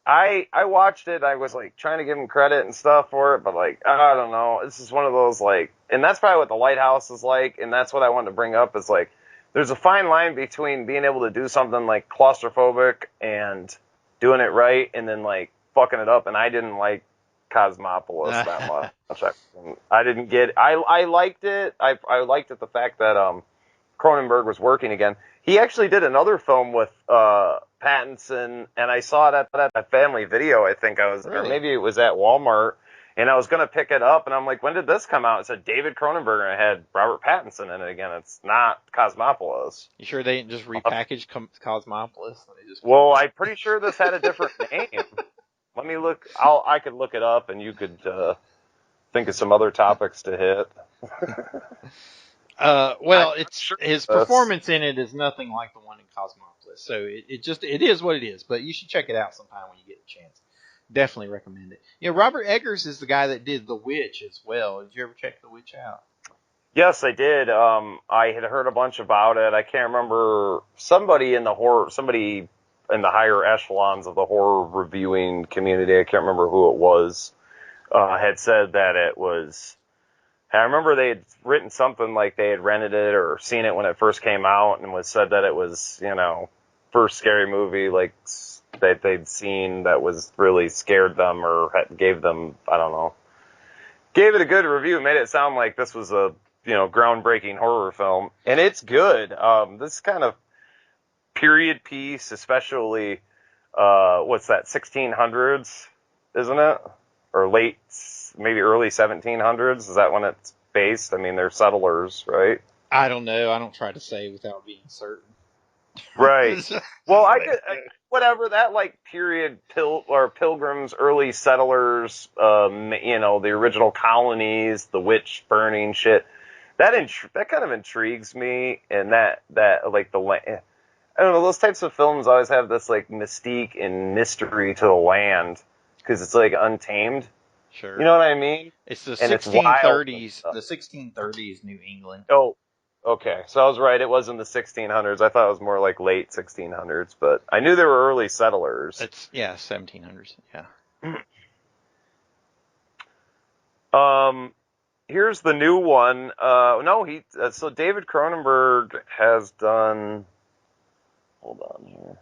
I watched it. I was like trying to give him credit and stuff for it, but like I don't know. This is one of those like, and that's probably what The Lighthouse is like, and that's what I wanted to bring up is like, there's a fine line between being able to do something like claustrophobic and doing it right, and then like fucking it up. And I didn't like Cosmopolis that much. I didn't get. I liked it. I liked it the fact that Cronenberg was working again. He actually did another film with Pattinson, and I saw it at a family video. I think I was, or maybe it was at Walmart, and I was gonna pick it up, and I'm like, when did this come out? It said David Cronenberg, and it had Robert Pattinson in it again. It's not Cosmopolis. You sure they didn't just repackage Cosmopolis? Well, I'm pretty sure this had a different name. Let me look. I could look it up, and you could think of some other topics to hit. Well, his performance in it is nothing like the one in Cosmopolis, so it is what it is. But you should check it out sometime when you get a chance. Definitely recommend it. You know, Robert Eggers is the guy that did The Witch as well. Did you ever check The Witch out? Yes, I did. I had heard a bunch about it. I can't remember somebody in the higher echelons of the horror reviewing community. I can't remember who it was. Had said that it was. I remember they had written something like they had rented it or seen it when it first came out, and was said that it was, first scary movie like that they'd seen that was really scared them or gave them, I don't know, gave it a good review, made it sound like this was a groundbreaking horror film, and it's good. This kind of period piece, especially what's that, 1600s, isn't it? Or late, maybe early 1700s. Is that when it's based? I mean, they're settlers, right? I don't know. I don't try to say without being certain. Right. Well, whatever that like period pilgrims, early settlers, the original colonies, the witch burning shit. That kind of intrigues me, and that like I don't know, those types of films always have this like mystique and mystery to the land. Because it's like untamed. Sure. You know what I mean? It's the 1630s. The 1630s New England. Oh, okay. So I was right. It was in the 1600s. I thought it was more like late 1600s, but I knew there were early settlers. 1700s. Yeah. Here's the new one. So David Cronenberg has done. Hold on here.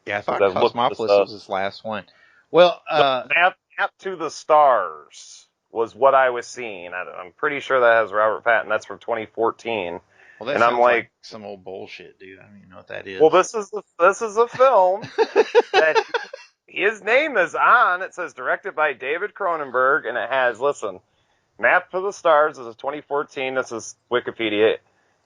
Yeah, I thought Cosmopolis was his last one. Well, Map to the Stars was what I was seeing. I'm pretty sure that has Robert Pattinson. That's from 2014. Well, that sounds like some old bullshit, dude. I don't even know what that is. Well, this is a film that his name is on. It says directed by David Cronenberg, and it has, Map to the Stars is a 2014. This is Wikipedia.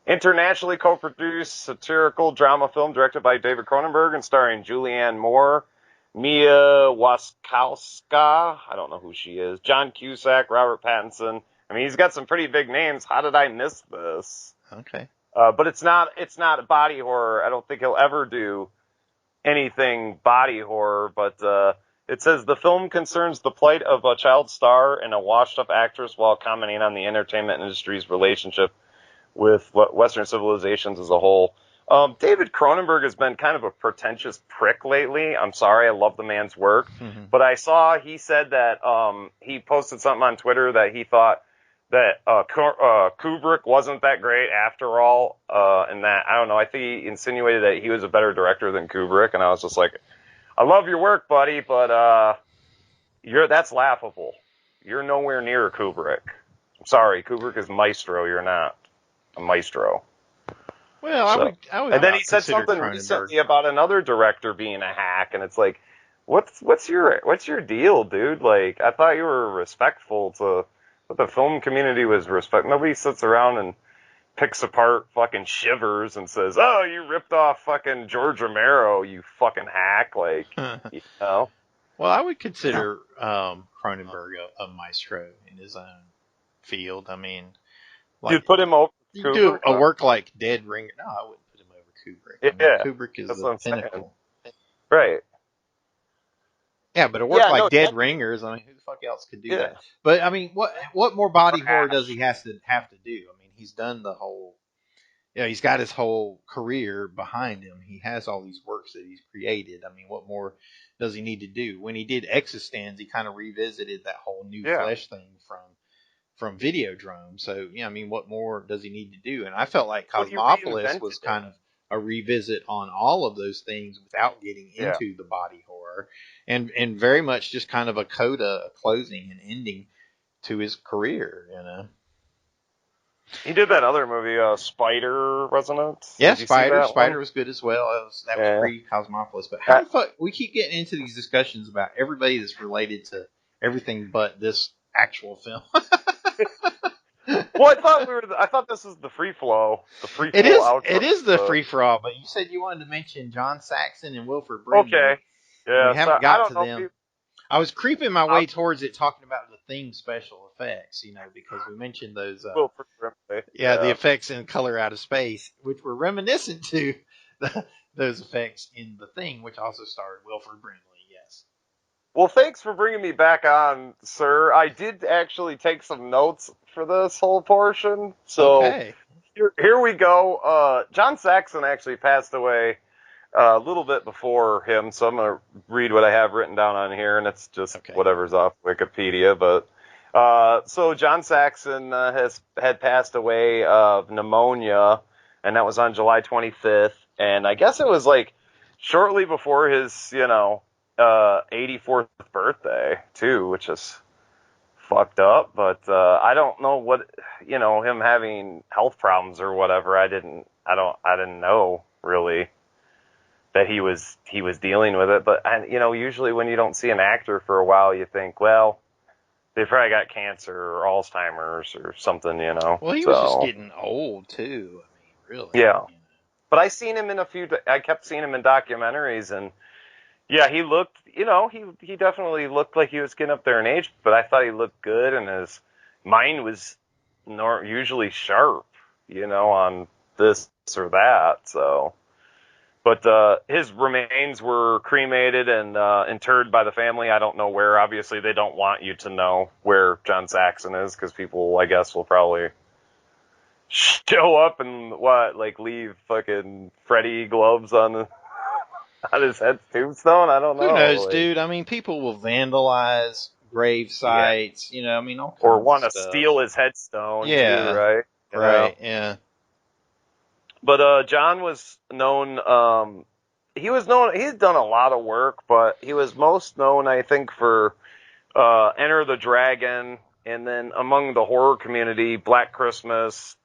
Internationally co-produced satirical drama film directed by David Cronenberg and starring Julianne Moore, Mia Wasikowska, I don't know who she is, John Cusack, Robert Pattinson. I mean, he's got some pretty big names. How did I miss this? Okay. But it's not a body horror. I don't think he'll ever do anything body horror, but it says the film concerns the plight of a child star and a washed-up actress while commenting on the entertainment industry's relationship with Western civilizations as a whole. David Cronenberg has been kind of a pretentious prick lately. I'm sorry, I love the man's work. Mm-hmm. But he said that he posted something on Twitter that he thought that Kubrick wasn't that great after all. And that, I don't know, I think he insinuated that he was a better director than Kubrick. And I was just like, I love your work, buddy, but that's laughable. You're nowhere near Kubrick. I'm sorry, Kubrick is maestro. You're not a maestro. Well, So. I would. And then he said consider something Cronenberg. recently about another director being a hack, and it's like, what's your deal, dude? Like, I thought you were respectful to what the film community was Nobody sits around and picks apart fucking Shivers and says, "Oh, you ripped off fucking George Romero, you fucking hack!" Like, you know. Well, I would consider Cronenberg a maestro in his own field. I mean, like, You'd put him over you Kubrick, do a work like Dead Ringer. No, I wouldn't put him over Kubrick. Yeah, I mean, Kubrick is that's the what I'm saying. pinnacle. Right. Yeah, but a work like Dead Ringers, I mean, who the fuck else could do that? But I mean, what more body horror does he have to do? I mean, he's done the whole. Yeah, he's got his whole career behind him. He has all these works that he's created. I mean, what more does he need to do? When he did Existenz, he kind of revisited that whole new flesh thing from Videodrome. So, yeah, I mean, what more does he need to do? And I felt like Cosmopolis was kind of a revisit on all of those things without getting into the body horror, and very much just kind of a coda, a closing and ending to his career, you know. He did that other movie, Spider, wasn't it? Yeah, Spider was good as well. That was pre-Cosmopolis. But how the fuck we keep getting into these discussions about everybody that's related to everything but this actual film? Well, I thought this was the free flow. The free flow. It is the free for all. But you said you wanted to mention John Saxon and Wilford Brimley. Okay. Yeah. We haven't got to them. I was creeping my way towards it, talking about the theme special effects, you know, because we mentioned those. The effects in Color Out of Space, which were reminiscent to those effects in The Thing, which also starred Wilford Brimley. Yes. Well, thanks for bringing me back on, sir. I did actually take some notes for this whole portion, so here we go. John Saxon actually passed away a little bit before him, so I'm going to read what I have written down on here, and it's just whatever's off Wikipedia. But so John Saxon had passed away of pneumonia, and that was on July 25th. And I guess it was like shortly before his, 84th birthday too, which is fucked up. But I don't know what, him having health problems or whatever. I didn't know really that he was dealing with it. But usually when you don't see an actor for a while, you think, well, they probably got cancer or Alzheimer's or something, Well, he was just getting old too. I mean, really. Yeah. But I seen him I kept seeing him in documentaries, and yeah, he looked, he definitely looked like he was getting up there in age, but I thought he looked good, and his mind was usually sharp, on this or that, so. But his remains were cremated and interred by the family. I don't know where. Obviously, they don't want you to know where John Saxon is, because people, I guess, will probably show up and leave fucking Freddy gloves on his head tombstone. I don't know. Who knows, dude? I mean, people will vandalize grave sites. All kinds or want of to stuff. Steal his headstone. Yeah, too, right. Right. Yeah. But John was known. He had done a lot of work, but he was most known, I think, for Enter the Dragon, and then among the horror community, Black Christmas,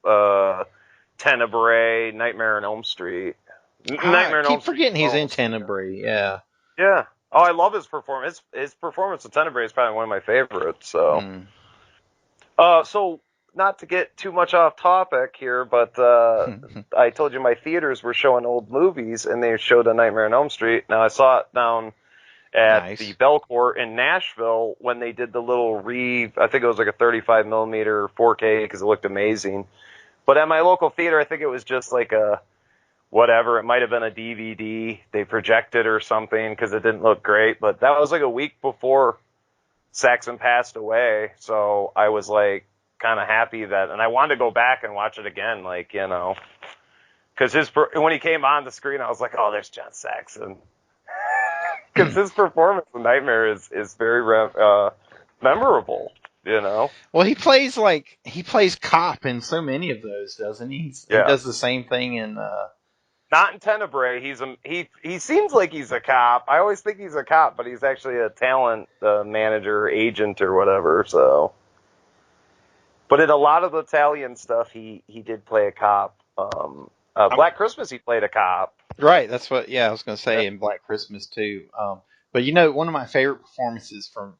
Tenebrae, Nightmare on Elm Street. I keep forgetting he's in Tenebrae. Yeah. Yeah. Oh, I love his performance. His performance in Tenebrae is probably one of my favorites. So, so not to get too much off topic here, but I told you my theaters were showing old movies, and they showed A Nightmare on Elm Street. Now I saw it down at the Belcourt in Nashville when they did the little I think it was like a 35 millimeter 4K because it looked amazing. But at my local theater, I think it was just like a whatever. It might have been a DVD they projected or something because it didn't look great. But that was like a week before Saxon passed away, so I was like kind of happy that, and I wanted to go back and watch it again, because when he came on the screen, I was like, oh, there's John Saxon. Because his performance in Nightmare is very memorable, Well, he plays cop in so many of those, doesn't he? He does the same thing in Not in Tenebrae. He seems like he's a cop. I always think he's a cop, but he's actually a talent manager, agent, or whatever. So, but in a lot of the Italian stuff, he did play a cop. Black Christmas, he played a cop. Right. That's what. Yeah, I was going to say in Black Christmas too. But one of my favorite performances from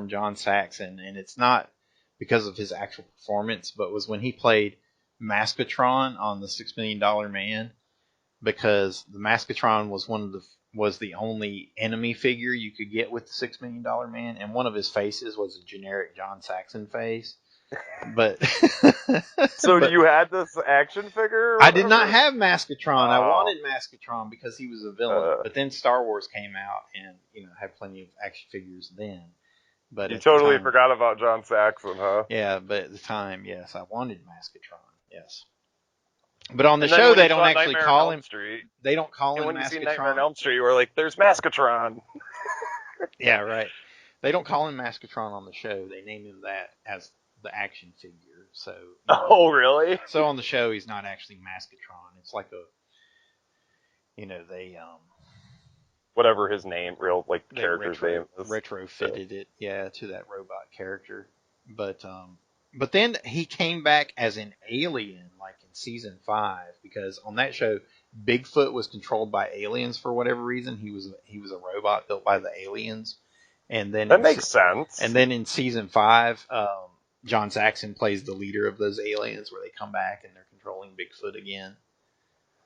John Saxon, and it's not because of his actual performance, but was when he played Maskatron on the $6 Million Man. Because the Maskatron was the only enemy figure you could get with the $6 Million Man, and one of his faces was a generic John Saxon face. But so you had this action figure? I did not have Maskatron. I wanted Maskatron because he was a villain. But then Star Wars came out, and had plenty of action figures then. But you totally forgot about John Saxon, huh? Yeah, but at the time, yes, I wanted Maskatron. Yes. But on the show, they don't actually call him. They don't call him Maskatron. When you see Nightmare on Elm Street, you were like, "There's Maskatron." Yeah, right. They don't call him Maskatron on the show. They name him that as the action figure. So. Oh, really? So on the show, he's not actually Maskatron. It's like they whatever his name, character's name is. Retrofitted it, to that robot character. But then he came back as an alien, like in season 5, because on that show, Bigfoot was controlled by aliens for whatever reason. He was a robot built by the aliens, and then that makes sense. And then in season 5, John Saxon plays the leader of those aliens, where they come back and they're controlling Bigfoot again.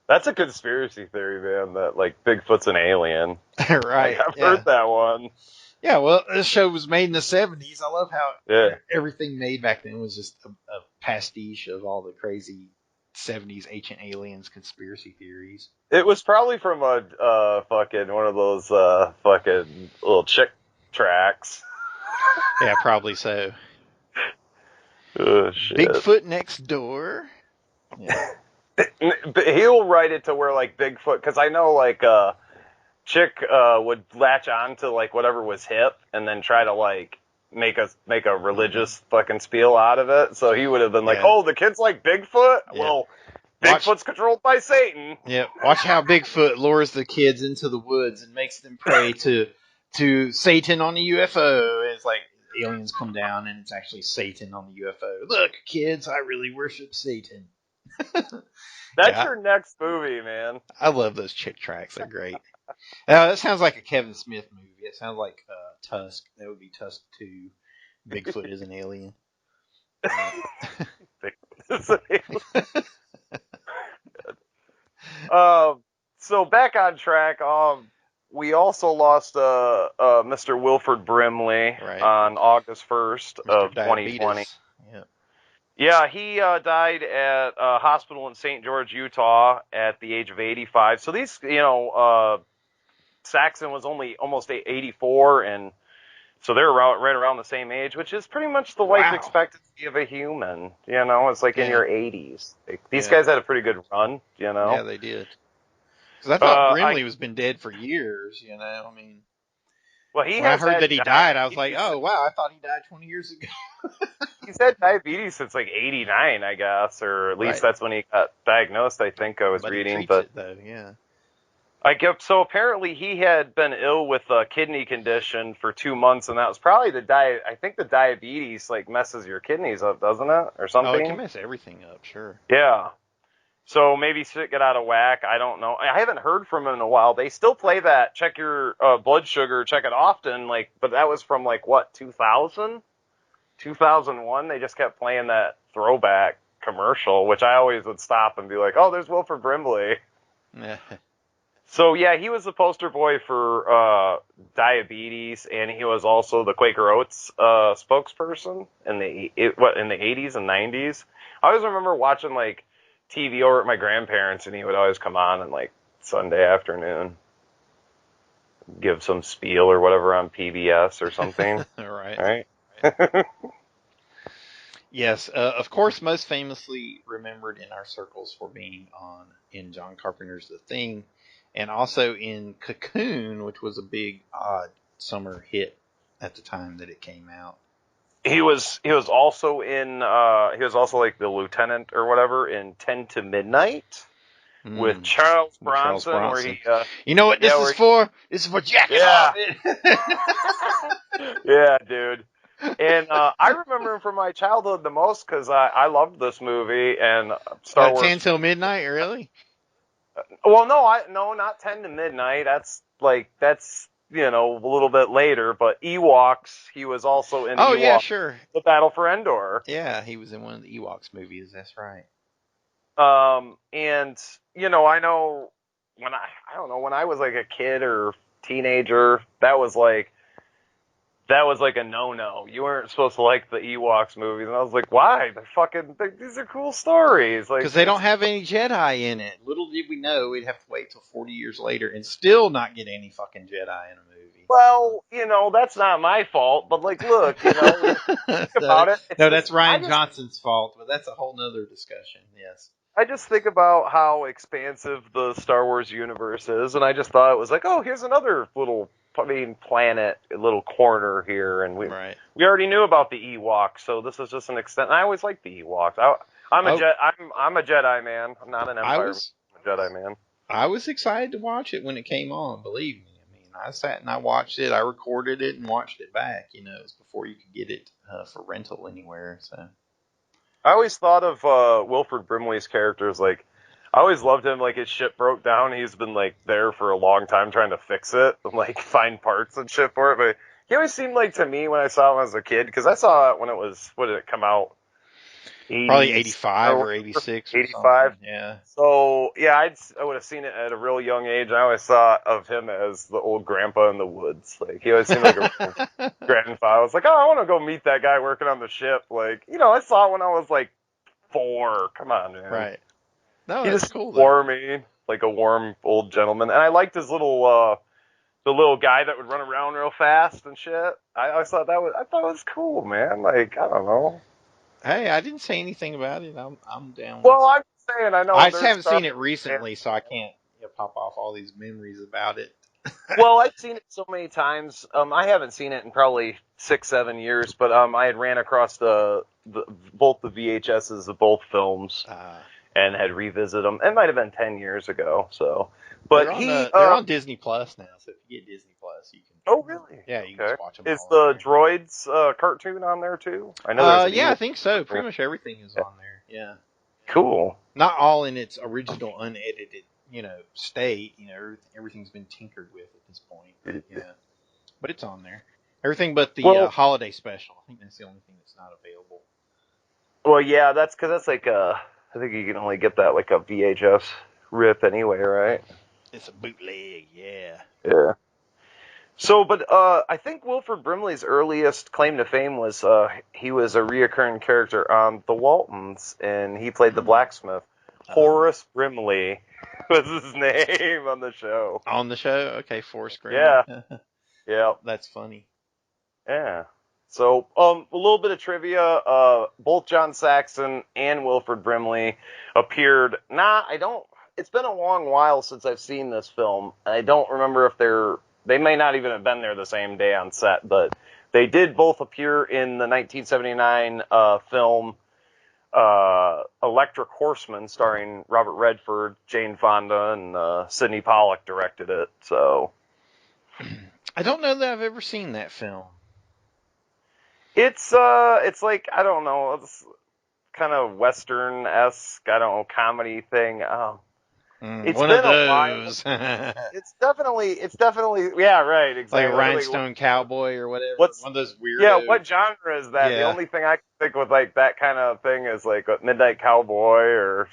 That's a conspiracy theory, man. That Bigfoot's an alien. Right? I've heard that one. Yeah, well, this show was made in the 70s. I love how everything made back then was just a pastiche of all the crazy 70s Ancient Aliens conspiracy theories. It was probably from a fucking one of those fucking little chick tracks. Yeah, probably so. Oh, shit. Bigfoot next door. Yeah. He'll write it to where Bigfoot, because I know chick would latch on to whatever was hip and then try to make a religious fucking spiel out of it. So he would have been oh, the kids like Bigfoot? Yeah. Well, Bigfoot's controlled by Satan. Yeah, watch how Bigfoot lures the kids into the woods and makes them pray to Satan on a UFO. It's aliens come down and it's actually Satan on the UFO. Look, kids, I really worship Satan. That's your next movie, man. I love those chick tracks. They're great. That sounds like a Kevin Smith movie. It sounds like Tusk. That would be Tusk 2. Bigfoot is an alien. Bigfoot is an alien. So back on track. We also lost Mr. Wilford Brimley on August 1st of 2020. Yep. Yeah, he died at a hospital in St. George, Utah at the age of 85. So these, Saxon was only almost 84, and so they're right around the same age, which is pretty much the life expectancy of a human. It's in your 80s. These guys had a pretty good run, Yeah, they did. Because I thought Brimley was been dead for years, I mean. Well, when I heard that he died, I was like, oh, wow, I thought he died 20 years ago. He's had diabetes since 89, I guess, or at least that's when he got diagnosed, I think I was reading. He treats it, though, yeah. So apparently he had been ill with a kidney condition for 2 months, and that was probably I think the diabetes messes your kidneys up, doesn't it? Or something? Oh, it can mess everything up, sure. Yeah. So maybe shit get out of whack. I don't know. I haven't heard from him in a while. They still play that check your blood sugar, check it often, but that was from 2000? 2001? They just kept playing that throwback commercial, which I always would stop and be like, oh, there's Wilford Brimley. So yeah, he was the poster boy for diabetes, and he was also the Quaker Oats spokesperson in the 80s and 90s. I always remember watching TV over at my grandparents, and he would always come on Sunday afternoon, give some spiel or whatever on PBS or something. Right. Yes, of course, most famously remembered in our circles for being in John Carpenter's The Thing, and also in Cocoon, which was a big, odd summer hit at the time that it came out. He was also in the lieutenant or whatever in 10 to Midnight, with Charles Charles Bronson, where he, you know what this is for? This is for jacking off. Yeah, dude. And I remember him from my childhood the most because I loved this movie and Star Wars. 10 till midnight, really? Well, no, not 10 to midnight. That's a little bit later. But Ewoks, he was also in. Oh Ewoks, yeah, sure. The Battle for Endor. Yeah, he was in one of the Ewoks movies. That's right. And I know when I was like a kid or teenager, that was like a no-no. You weren't supposed to like the Ewoks movies, and I was like, why? These are cool stories. Like, because they don't have any Jedi in it. Little did we know we'd have to wait till 40 years later and still not get any fucking Jedi in a movie. Well, that's not my fault. But like, look, think about it. No, that's Rian Johnson's fault, but that's a whole nother discussion. Yes. I just think about how expansive the Star Wars universe is, and I just thought it was like, oh, here's another little planet, a little corner here, and we already knew about the Ewoks, so this is just an extent. I always liked the Ewoks. I'm a Jedi man. I'm not an Empire. I'm a Jedi man. I was excited to watch it when it came on. Believe me. I mean, I sat and I watched it. I recorded it and watched it back. It was before you could get it for rental anywhere. So. I always thought of Wilford Brimley's character as like, I always loved him. Like, his ship broke down. He's been like there for a long time trying to fix it and like find parts and shit for it. But he always seemed like to me when I saw him as a kid, because I saw it when it was, what did it come out? Probably 85 or 86. 85. Yeah. So yeah, I would have seen it at a real young age. I always thought of him as the old grandpa in the woods. Like, he always seemed like a grandpa. I was like, oh, I want to go meet that guy working on the ship. Like, I saw it when I was like 4. Come on, man. Right. No, he that's just cool. Warm me, like a warm old gentleman. And I liked his little, the little guy that would run around real fast and shit. I thought it was cool, man. Like, I don't know. Hey, I didn't say anything about it. I'm down. Well, I'm saying, I know. I just haven't seen it recently, so I can't pop off all these memories about it. Well, I've seen it so many times. I haven't seen it in probably 6-7 years, but I had ran across both the VHSs of both films and had revisited them. It might have been 10 years ago. So, but they're on Disney Plus now. So if you get Disney Plus, you can. Oh, really? Yeah, you can just watch them. Is the Droids cartoon on there too? I know. Yeah, I think so. Pretty much everything is on there. Yeah. Cool. Not all in its original unedited, state. Everything's been tinkered with at this point. Yeah. But it's on there. Everything but the holiday special. I think that's the only thing that's not available. Well, yeah, that's because that's like I think you can only get that like a VHS rip anyway, right? It's a bootleg, yeah. Yeah. So, but I think Wilford Brimley's earliest claim to fame was he was a reoccurring character on The Waltons, and he played the blacksmith. Horace Brimley was his name on the show. On the show? Okay, Forrest Grimley. Yeah. Yeah. That's funny. Yeah. So, a little bit of trivia. Both John Saxon and Wilford Brimley appeared. It's been a long while since I've seen this film. I don't remember if they may not even have been there the same day on set, but they did both appear in the 1979 film Electric Horseman, starring Robert Redford. Jane Fonda and Sidney Pollack directed it. So, I don't know that I've ever seen that film. It's like, I don't know, it's kind of Western-esque, I don't know, comedy thing. It's one been of those. a while. It's definitely, yeah, right, exactly. Like Rhinestone Cowboy or whatever. One of those weird. Yeah, what genre is that? Yeah. The only thing I can think with like that kind of thing is like a Midnight Cowboy or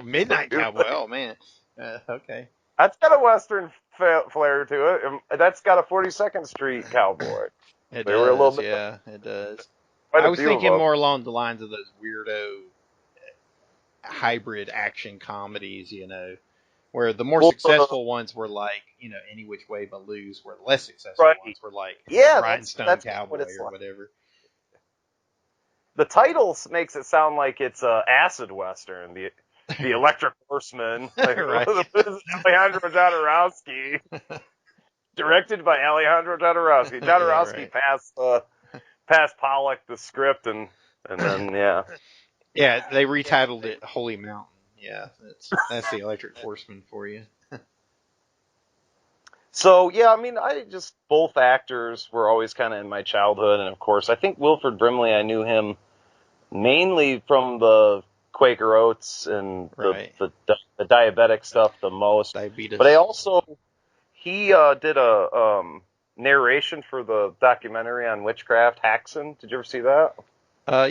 Midnight Cowboy. Oh man. Okay. That's got a Western flair to it. That's got a 42nd Street Cowboy. It does. Yeah, it does. I was thinking more along the lines of those weirdo hybrid action comedies, where the more successful ones were like, Any Which Way But Loose, where the less successful ones were like Rhinestone Cowboy or whatever. The title makes it sound like it's acid western, the Electric Horseman, like, Alejandro Jodorowsky, directed by Alejandro Jodorowsky. Jodorowsky passed Pollack the script, and then yeah. Yeah, they retitled it Holy Mountain, Yeah, that's the Electric Horseman for you. So, yeah, I mean, both actors were always kind of in my childhood, and of course, I think Wilford Brimley, I knew him mainly from the Quaker Oats and the diabetic stuff the most. Diabetes. But he did a narration for the documentary on witchcraft, Haxan. Did you ever see that?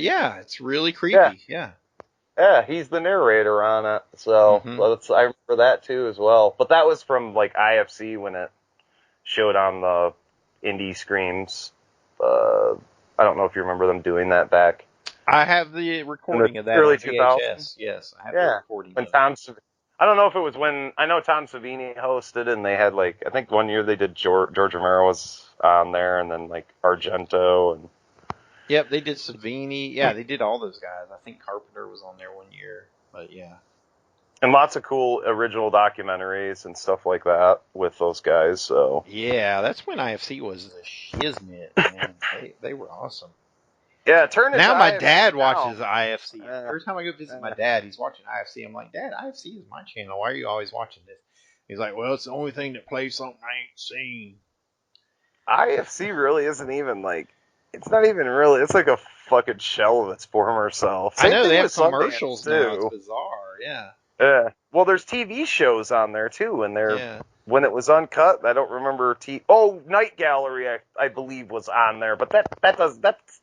Yeah, it's really creepy. Yeah. Yeah, he's the narrator on it, so I remember that too as well. But that was from like IFC when it showed on the indie screens. I don't know if you remember them doing that back. I have the recording of that early on 2000s. VHS. Yes, I have the recording. When I don't know if it was when I know Tom Savini hosted, and they had like I think one year they did George Romero was on there, and then like Argento and. Yep, they did Savini. Yeah, they did all those guys. I think Carpenter was on there one year, but yeah. And lots of cool original documentaries and stuff like that with those guys. So yeah, that's when IFC was the shiznit, man. they were awesome. Yeah, turn it. Now to my IFC dad now. watches IFC. Every time I go visit my dad, he's watching IFC. I'm like, Dad, IFC is my channel. Why are you always watching this? He's like, well, it's the only thing that plays something I ain't seen. IFC really isn't even like. It's not even really. It's like a fucking shell of its former self. I know they have commercials now. It's bizarre. Yeah. Yeah. Well, there's TV shows on there too, and when it was uncut, I don't remember. Night Gallery, I believe was on there, but that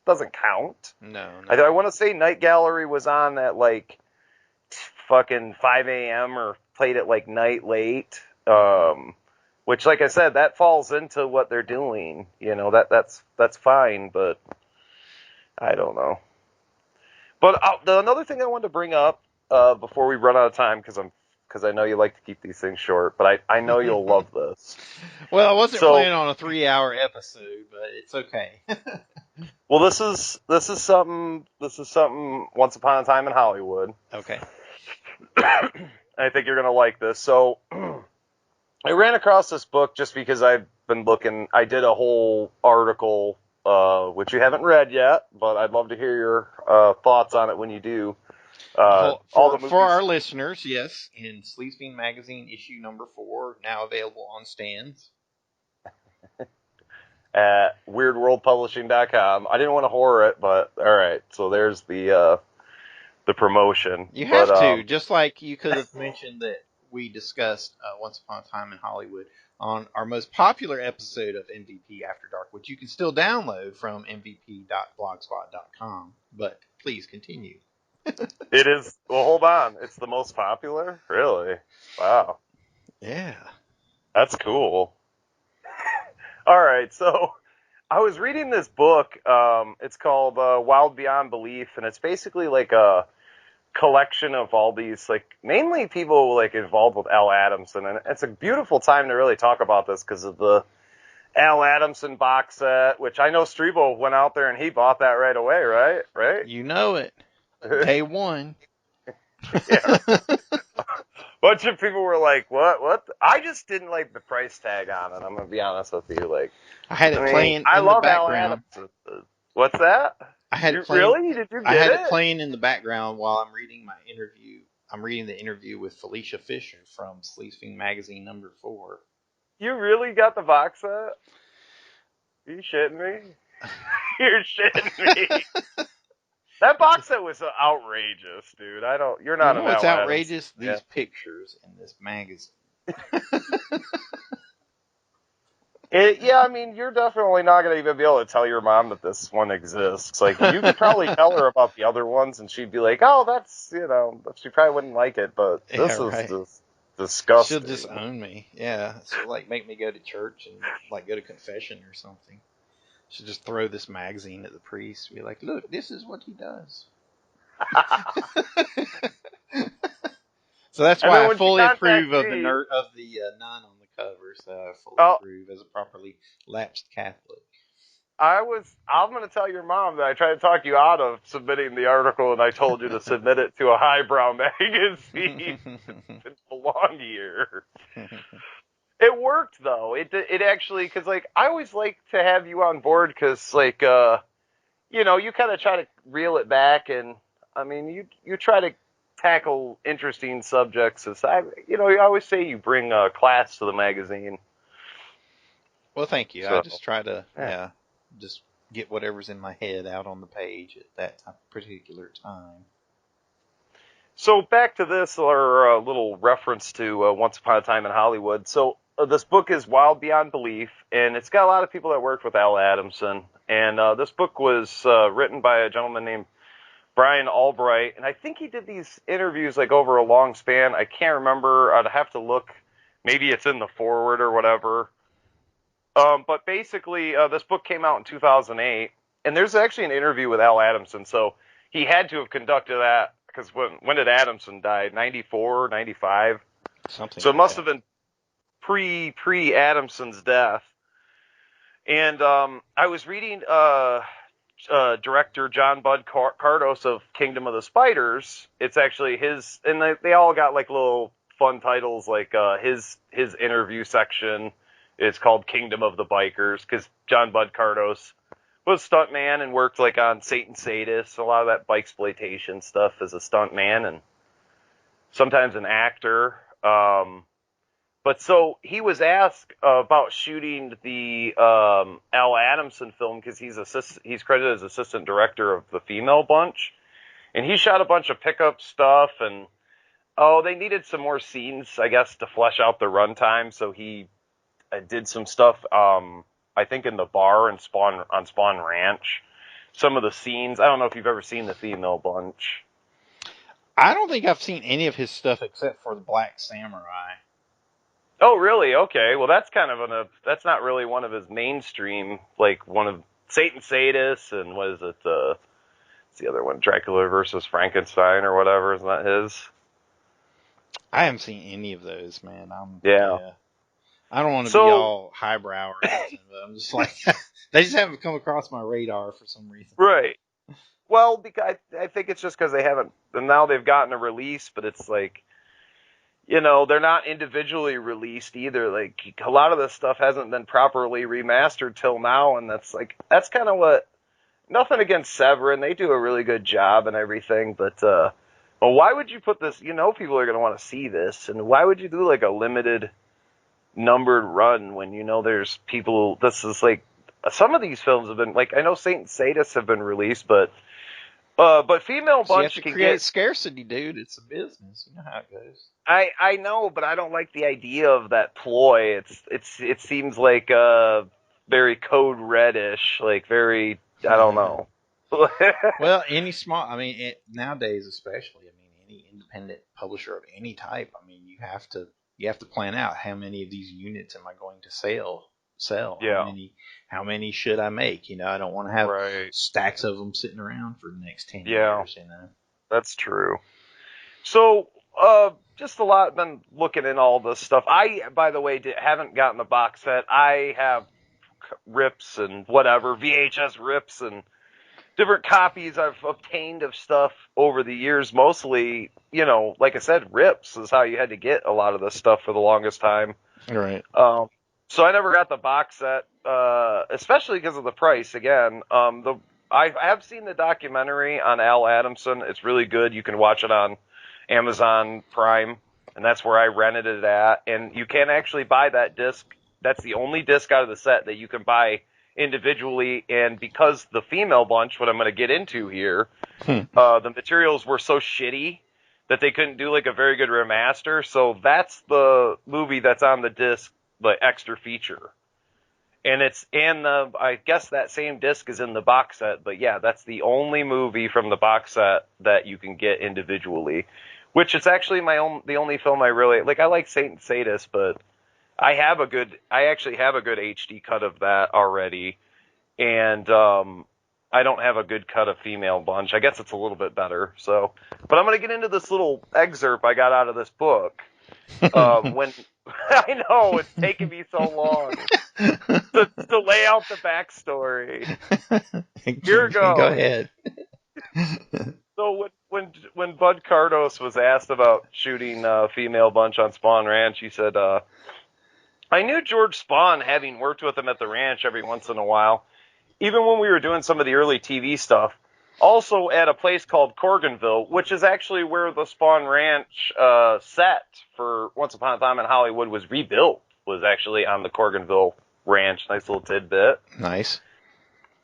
doesn't count. No. I want to say Night Gallery was on at like fucking 5 a.m. or played at like night late. Which, like I said, that falls into what they're doing. You know, that's fine, but I don't know. But another thing I wanted to bring up before we run out of time, because I know you like to keep these things short, but I know you'll love this. Well, I wasn't planning on a 3-hour episode, but it's okay. Well, this is something. Once Upon a Time in Hollywood. Okay. I think you're gonna like this. So. I ran across this book just because I've been looking. I did a whole article, which you haven't read yet, but I'd love to hear your thoughts on it when you do. For our listeners, yes, in Sleeping Magazine issue number 4, now available on stands. At weirdworldpublishing.com. I didn't want to whore it, but all right. So there's the promotion. You have to, just like you could have mentioned that we discussed Once Upon a Time in Hollywood on our most popular episode of MVP After Dark, which you can still download from mvp.blogspot.com. But please continue. It is. Well, hold on. It's the most popular? Really? Wow. Yeah. That's cool. All right. So I was reading this book. It's called Wild Beyond Belief, and it's basically like a collection of all these, like, mainly people like involved with Al Adamson, and it's a beautiful time to really talk about this because of the Al Adamson box set, which I know Strebo went out there and he bought that right away, right? You know it. Day one. Yeah. Bunch of people were like, what? I just didn't like the price tag on it, I'm gonna be honest with you. Like, I had it playing in I love the background. Al Adamson. What's that? I had it playing. Really? Did you get I had it playing in the background while I'm reading my interview. I'm reading the interview with Felicia Fisher from Sleeping Magazine number 4. You really got the box set? Are you shitting me? You're shitting me. That box set was outrageous, dude. You're not an what's Al outrageous? Adams. These pictures in this magazine. I mean, you're definitely not going to even be able to tell your mom that this one exists. Like, you could probably tell her about the other ones, and she'd be like, oh, that's, she probably wouldn't like it, but this is just disgusting. She'll just own me. Yeah. She'll, like, make me go to church and, like, go to confession or something. She'll just throw this magazine at the priest and be like, look, this is what he does. So that's why I fully approve of the nun on the cover. So I fully approve as a properly lapsed Catholic. I'm going to tell your mom that I tried to talk you out of submitting the article, and I told you to submit it to a highbrow magazine. It didn't belong here. It worked though. It actually, because like I always like to have you on board because like you kind of try to reel it back, and I mean you try to tackle interesting subjects. You always say you bring class to the magazine. Well, thank you. So, I just try to, just get whatever's in my head out on the page at that particular time. So back to this, our little reference to Once Upon a Time in Hollywood. So this book is wild beyond belief, and it's got a lot of people that worked with Al Adamson. And this book was written by a gentleman named Brian Albright, and I think he did these interviews like over a long span. I can't remember. I'd have to look. Maybe it's in the foreword or whatever. But basically, this book came out in 2008, and there's actually an interview with Al Adamson. So he had to have conducted that, because when did Adamson die? 94, 95? Something. So it must have been pre Adamson's death. And I was reading director John Bud Cardos of Kingdom of the Spiders. It's actually his, and they all got like little fun titles, like his interview section is called Kingdom of the Bikers, because John Bud Cardos was a stuntman and worked like on Satan Sadist, a lot of that bike exploitation stuff as a stuntman and sometimes an actor. But so he was asked about shooting the Al Adamson film, because he's credited as assistant director of the Female Bunch, and he shot a bunch of pickup stuff, and they needed some more scenes, I guess, to flesh out the runtime. So he did some stuff, I think, in the bar and on Spawn Ranch. Some of the scenes. I don't know if you've ever seen the Female Bunch. I don't think I've seen any of his stuff except for the Black Samurai. Oh, really? Okay. Well, that's kind of that's not really one of his mainstream, like one of Satan Sadist, and what is it? It's the other one, Dracula versus Frankenstein or whatever. Isn't that his? I haven't seen any of those, man. Yeah. I don't want to be all highbrow or anything, but I'm just like, they just haven't come across my radar for some reason. Right. Well, because I think it's just because they haven't, and now they've gotten a release, but it's like, they're not individually released either. Like, a lot of this stuff hasn't been properly remastered till now, and that's kind of what, nothing against Severin, they do a really good job and everything, but, well, why would you put this, people are going to want to see this, and why would you do like a limited numbered run when there's people, this is like, some of these films have been, like, I know Satan Sadists have been released, but Female Bunch, you have to create scarcity, dude. It's a business. You know how it goes. I know, but I don't like the idea of that ploy. It seems like very Code Red-ish, like very, I don't know. Well, any small, nowadays especially, any independent publisher of any type, you have to plan out how many of these units am I going to sell. Yeah. How many should I make? I don't want to have stacks of them sitting around for the next 10 years. That's true. So, just a lot, been looking in all this stuff. I, by the way, haven't gotten the box set. I have rips and whatever, VHS rips and different copies I've obtained of stuff over the years. Mostly, like I said, rips is how you had to get a lot of this stuff for the longest time. Right. So I never got the box set, especially because of the price. Again, I have seen the documentary on Al Adamson. It's really good. You can watch it on Amazon Prime, and that's where I rented it at. And you can actually buy that disc. That's the only disc out of the set that you can buy individually. And because the Female Bunch, what I'm going to get into here, the materials were so shitty that they couldn't do like a very good remaster. So that's the movie that's on the disc, the extra feature. And I guess that same disc is in the box set, but yeah, that's the only movie from the box set that you can get individually, which is actually the only film I really like. I like Satan Sadist, but I actually have a good HD cut of that already. And, I don't have a good cut of Female Bunch. I guess it's a little bit better. So, but I'm going to get into this little excerpt I got out of this book. When I know it's taken me so long to lay out the backstory. Here it goes. Go ahead. So when Bud Cardos was asked about shooting Female Bunch on Spawn Ranch, he said, I knew George Spawn, having worked with him at the ranch every once in a while. Even when we were doing some of the early TV stuff, also at a place called Corganville, which is actually where the Spawn Ranch set for Once Upon a Time in Hollywood was rebuilt, was actually on the Corganville Ranch. Nice little tidbit. Nice.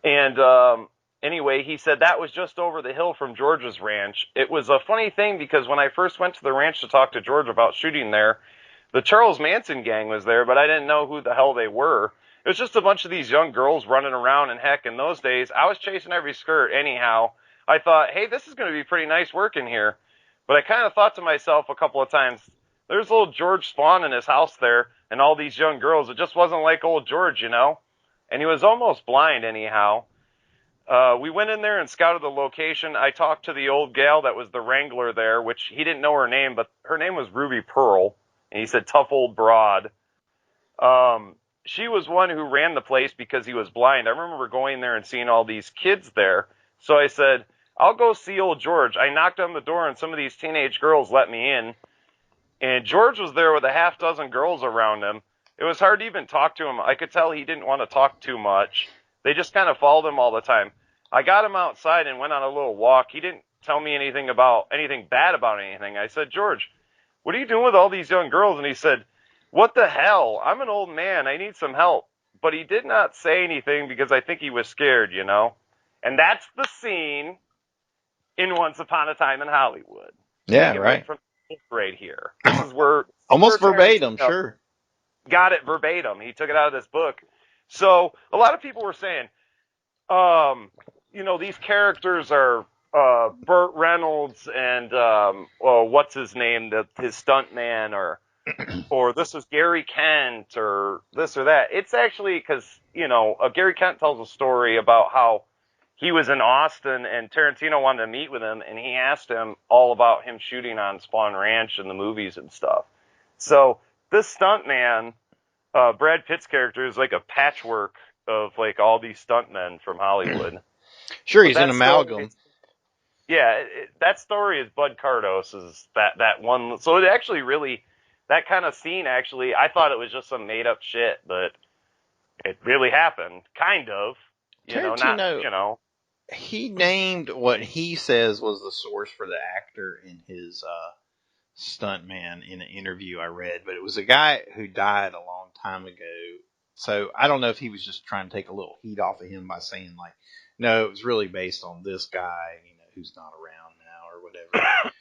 And anyway, he said that was just over the hill from George's ranch. It was a funny thing because when I first went to the ranch to talk to George about shooting there, the Charles Manson gang was there, but I didn't know who the hell they were. It was just a bunch of these young girls running around, and heck, in those days, I was chasing every skirt anyhow. I thought, hey, this is going to be pretty nice work in here. But I kind of thought to myself a couple of times, there's old George Spawn in his house there, and all these young girls. It just wasn't like old George, you know? And he was almost blind anyhow. We went in there and scouted the location. I talked to the old gal that was the wrangler there, which he didn't know her name, but her name was Ruby Pearl. And he said, tough old broad. She was one who ran the place because he was blind. I remember going there and seeing all these kids there. So I said, I'll go see old George. I knocked on the door and some of these teenage girls let me in. And George was there with a half dozen girls around him. It was hard to even talk to him. I could tell he didn't want to talk too much. They just kind of followed him all the time. I got him outside and went on a little walk. He didn't tell me anything bad about anything. I said, George, what are you doing with all these young girls? And he said, what the hell? I'm an old man. I need some help. But he did not say anything because I think he was scared, you know? And that's the scene in Once Upon a Time in Hollywood. Yeah, right. From the book right here. This is where... Almost verbatim, sure. Got it verbatim. He took it out of this book. So a lot of people were saying, you know, these characters are Burt Reynolds and what's his name, his stuntman, or this is Gary Kent, or this or that. It's actually because, you know, Gary Kent tells a story about how he was in Austin and Tarantino wanted to meet with him, and he asked him all about him shooting on Spawn Ranch and the movies and stuff. So this stuntman, Brad Pitt's character, is like a patchwork of like all these stuntmen from Hollywood. Sure, he's an amalgam. That story is Bud Cardos's, that one. So it actually really, that kind of scene actually, I thought it was just some made up shit, but it really happened, kind of. Tarantino, he named what he says was the source for the actor in his stuntman in an interview I read, but it was a guy who died a long time ago. So I don't know if he was just trying to take a little heat off of him by saying like, no, it was really based on this guy, you know, who's not around now or whatever.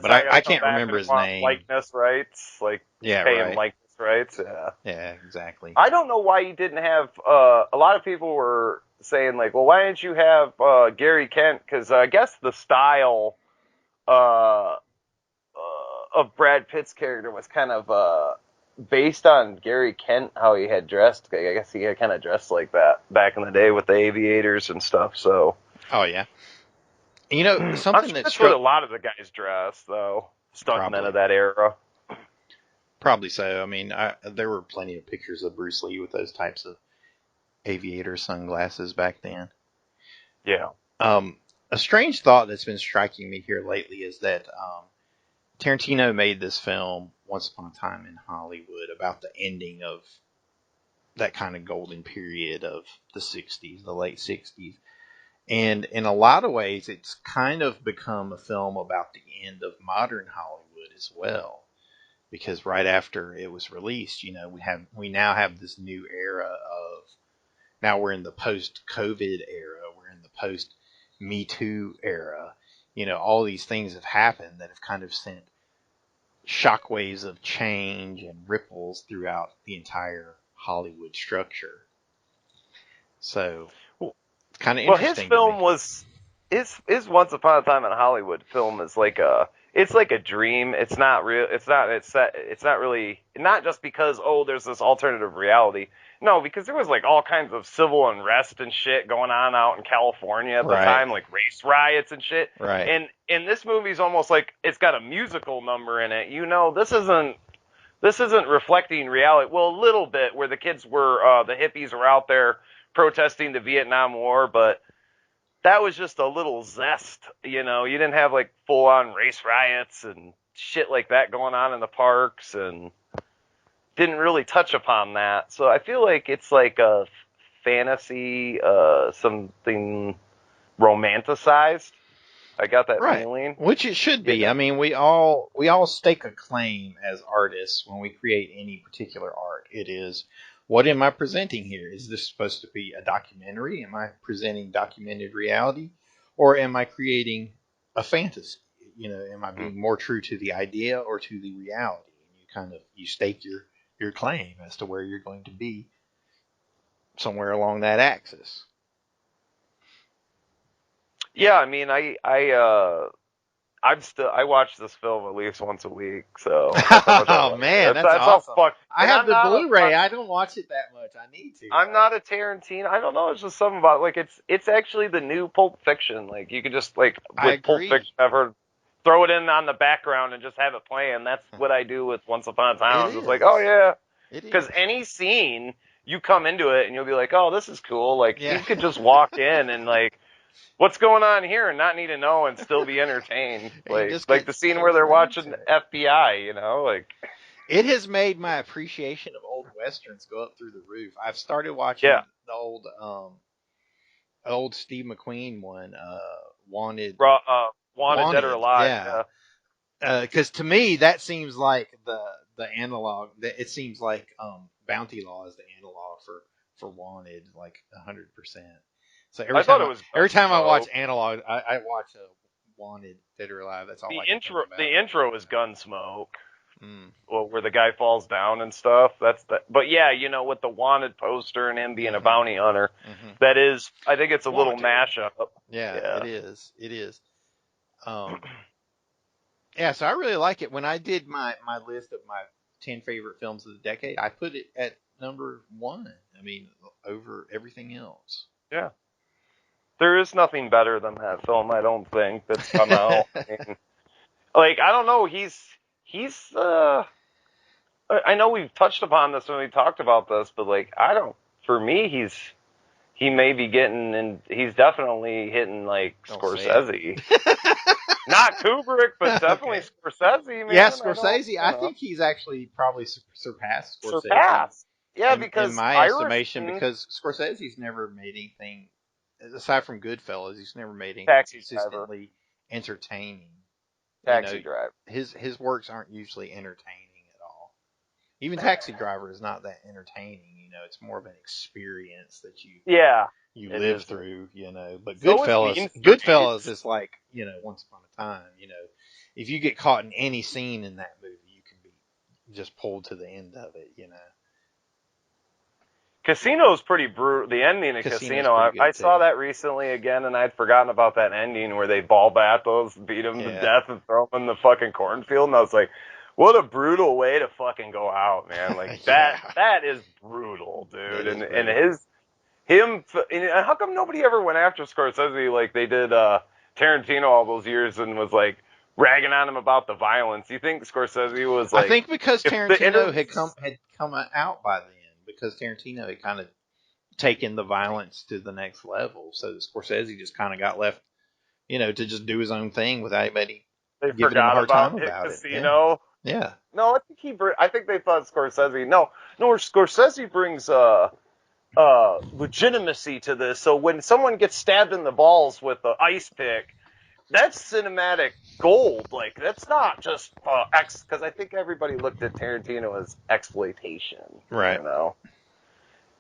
But I can't remember his name. Likeness rights, paying likeness rights. Yeah, exactly. I don't know why he didn't have. A lot of people were saying like, well, why didn't you have Gary Kent? Because I guess the style of Brad Pitt's character was kind of based on Gary Kent, how he had dressed. I guess he had kind of dressed like that back in the day with the aviators and stuff. So. Oh yeah. You know, something that's what a lot of the guys dress, though. Stuntmen of that era. Probably so. I mean, there were plenty of pictures of Bruce Lee with those types of aviator sunglasses back then. Yeah. A strange thought that's been striking me here lately is that Tarantino made this film Once Upon a Time in Hollywood about the ending of that kind of golden period of the 60s, the late 60s. And in a lot of ways, it's kind of become a film about the end of modern Hollywood as well. Because right after it was released, you know, we now have this new era of, now we're in the post-COVID era, we're in the post-Me Too era. You know, all these things have happened that have kind of sent shockwaves of change and ripples throughout the entire Hollywood structure. So, it's kind of interesting. Well, his film his Once Upon a Time in Hollywood film is like it's like a dream. It's not real. It's not really, not just because, there's this alternative reality. No, because there was like all kinds of civil unrest and shit going on out in California at the time, like race riots and shit. Right. And this movie's almost like it's got a musical number in it. You know, this isn't reflecting reality. Well, a little bit, where the kids were, the hippies were out there protesting the Vietnam War, but that was just a little zest, you know. You didn't have like full on race riots and shit like that going on in the parks, and didn't really touch upon that. So I feel like it's like a fantasy, something romanticized. I got that Right. feeling. Which it should be. I mean, we all stake a claim as artists when we create any particular art. It is, what am I presenting here? Is this supposed to be a documentary? Am I presenting documented reality? Or am I creating a fantasy? Am I being more true to the idea or to the reality? And you stake your claim as to where you're going to be somewhere along that axis. Yeah, I mean, I watch this film at least once a week, so that's how much I Oh like man, it. that's awesome. I have I'm the not Blu-ray. I don't watch it that much. I need to. I'm not a Tarantino. I don't know. It's just something about it's actually the new Pulp Fiction. Like you could just with Pulp Fiction, ever throw it in on the background and just have it playing. That's what I do with Once Upon a Time. I'm just like, oh yeah, because any scene you come into it and you'll be like, oh, this is cool. Like you could just walk in and like, what's going on here, and not need to know and still be entertained. Like the scene where they're watching FBI. Like. It has made my appreciation of old westerns go up through the roof. I've started watching the old Steve McQueen one, Wanted, Dead or Alive. Yeah. Because to me that seems like the analog. It seems like Bounty Law is the analog for Wanted, like 100%. So every time I watch analog, I watch Wanted, Dead or Alive. That's all. The intro is Gunsmoke. Well, where the guy falls down and stuff. But yeah, with the Wanted poster and him being a bounty hunter, that is, I think it's a little mashup. Yeah, it is. It is. Yeah, so I really like it. When I did my list of my 10 favorite films of the decade, I put it at number 1. I mean, over everything else. Yeah. There is nothing better than that film, I don't think, that's come out. I don't know, I know we've touched upon this when we talked about this, but for me, he may be getting, and he's definitely hitting Scorsese. Not Kubrick, but definitely Scorsese, man. Yeah, Scorsese. I think he's actually probably surpassed Scorsese. Yeah, because in my estimation, because Scorsese's never made anything, aside from Goodfellas, he's never made anything consistently entertaining. Taxi Driver. His works aren't usually entertaining at all. Even Taxi Driver is not that entertaining. It's more of an experience that you live through. But Goodfellas is like Once Upon a Time. If you get caught in any scene in that movie, you can be just pulled to the end of it. Casino's pretty brutal. The ending of Casino, I saw that recently again, and I'd forgotten about that ending where they ball battles, beat them to death, and throw them in the fucking cornfield. And I was like, what a brutal way to fucking go out, man! That is brutal, dude. And how come nobody ever went after Scorsese like they did Tarantino all those years and was ragging on him about the violence? You think Scorsese was I think because Tarantino had come out by then. Because Tarantino had kind of taken the violence to the next level, so Scorsese just kind of got left, to just do his own thing without anybody giving him a hard time about Casino. it. Yeah. No, I think they thought Scorsese. No, Scorsese brings legitimacy to this. So when someone gets stabbed in the balls with an ice pick, that's cinematic gold. That's not just because I think everybody looked at Tarantino as exploitation, right?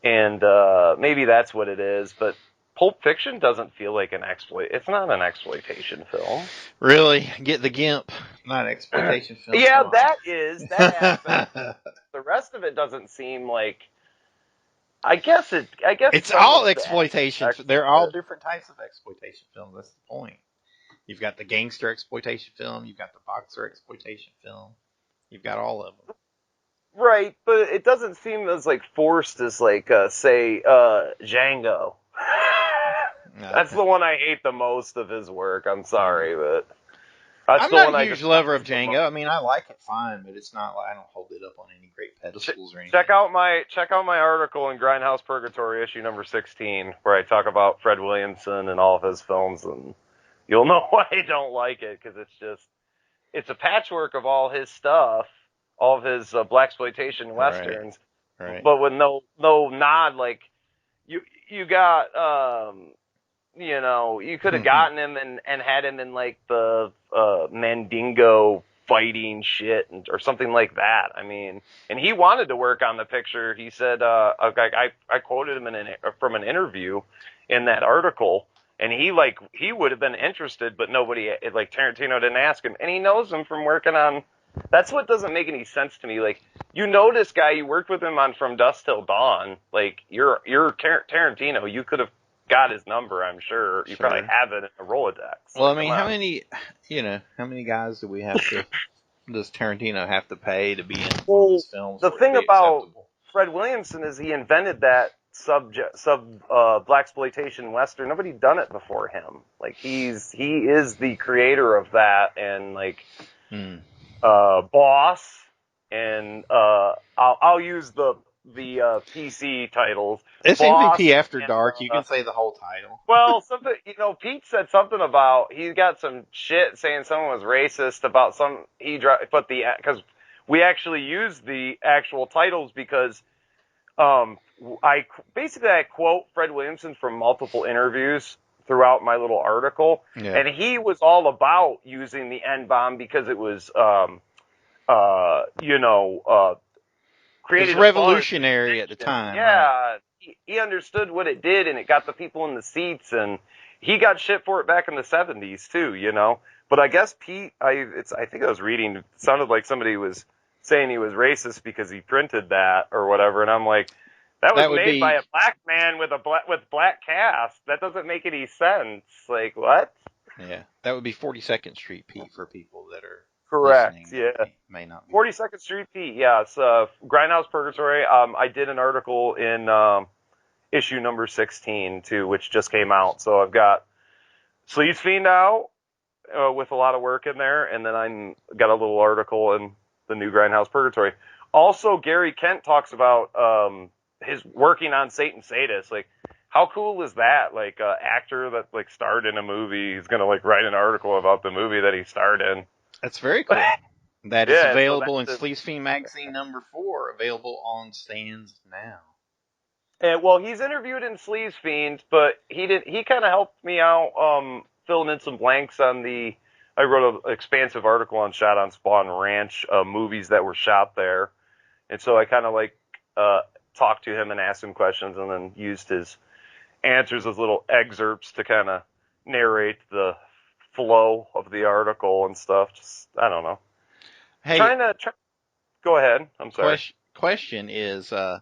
And maybe that's what it is. But Pulp Fiction doesn't feel like It's not an exploitation film. Really, get the GIMP, not an exploitation film. Yeah, that happens. The rest of it doesn't seem like. I guess it's all exploitation. They're all different types of exploitation films. That's the point. You've got the gangster exploitation film. You've got the boxer exploitation film. You've got all of them. Right, but it doesn't seem as forced as say Django. That's the one I hate the most of his work. I'm sorry, but I'm not a huge lover of Django. I mean, I like it fine, but it's not I don't hold it up on any great pedestals or anything. Check out my article in Grindhouse Purgatory, issue number 16, where I talk about Fred Williamson and all of his films, and you'll know why I don't like it, because it's a patchwork of all his stuff, all of his blaxploitation westerns, right. But with no nod. You got you know, you could have gotten him and had him in like the Mandingo fighting shit or something like that. I mean, and he wanted to work on the picture. He said, I quoted him from an interview in that article, and he would have been interested, but nobody, like Tarantino didn't ask him, and he knows him from working on. That's what doesn't make any sense to me. Like, you know this guy, you worked with him on From Dusk Till Dawn. Like, you're Tarantino. You could have got his number, I'm sure. You probably have it in a Rolodex. Well, I mean, how many guys do we have to, does Tarantino have to pay to be in one of his films? The thing about Fred Williamson is he invented that blaxploitation western. Nobody done it before him. Like, he is the creator of that, and like, Boss, and I'll use the PC titles. It's Boss MVP After Dark. You can say the whole title. Well, Pete said something about he got some shit saying someone was racist about because we actually used the actual titles because I quote Fred Williamson from multiple interviews throughout my little article, and he was all about using the N-bomb because it was created. It was revolutionary at the time. Yeah, right? He understood what it did, and it got the people in the seats, and he got shit for it back in the 70s too, you know. But I guess Pete, I think I was reading, it sounded like somebody was saying he was racist because he printed that or whatever, and I'm like, that was made by a black man with black cast. That doesn't make any sense. Like, what? Yeah, that would be 42nd Street Pete for people that are correct. Yeah, may not be. 42nd Street Pete. Yeah, it's Grindhouse Purgatory. I did an article in issue number 16 too, which just came out. So I've got Sleaze Fiend out with a lot of work in there, and then I got a little article in the new Grindhouse Purgatory. Also, Gary Kent talks about his working on Satan Sadist. Like, how cool is that? Like, an actor that like starred in a movie, he's gonna like write an article about the movie that he starred in. That's very cool. That is available in Sleaze Fiend Magazine number 4, available on stands now. And well, he's interviewed in Sleaze Fiend, but he kind of helped me out filling in some blanks on I wrote an expansive article on Shot on Spawn Ranch, movies that were shot there, and so I kind of like talked to him and asked him questions, and then used his answers as little excerpts to kind of narrate the flow of the article and stuff. Just, I don't know. Hey, go ahead. I'm sorry. Question is, how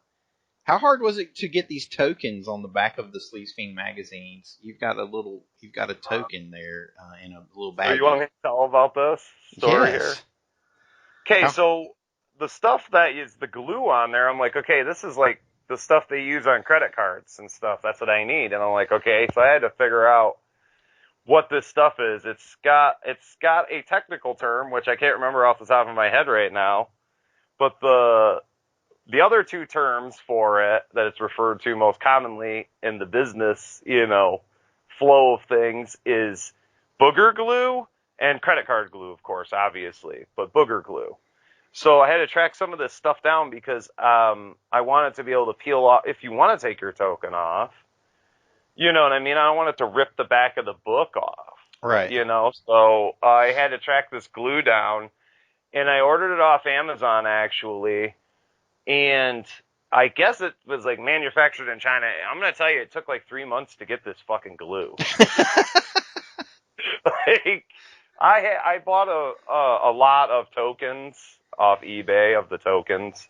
hard was it to get these tokens on the back of the Sleaze Fiend magazines? You've got a token there in a little bag. So you want me to tell about this story here? Okay, so the stuff that is the glue on there, I'm like, okay, this is like the stuff they use on credit cards and stuff. That's what I need. And I'm like, okay, so I had to figure out what this stuff is. It's got a technical term, which I can't remember off the top of my head right now, but the other two terms for it that it's referred to most commonly in the business, flow of things is booger glue and credit card glue, of course, obviously, but booger glue. So I had to track some of this stuff down because I wanted to be able to peel off, if you want to take your token off, you know what I mean? I don't want it to rip the back of the book off. Right. So I had to track this glue down, and I ordered it off Amazon, actually, and I guess it was like manufactured in China. I'm going to tell you, it took like 3 months to get this fucking glue. Like, I bought a lot of tokens off eBay of the tokens.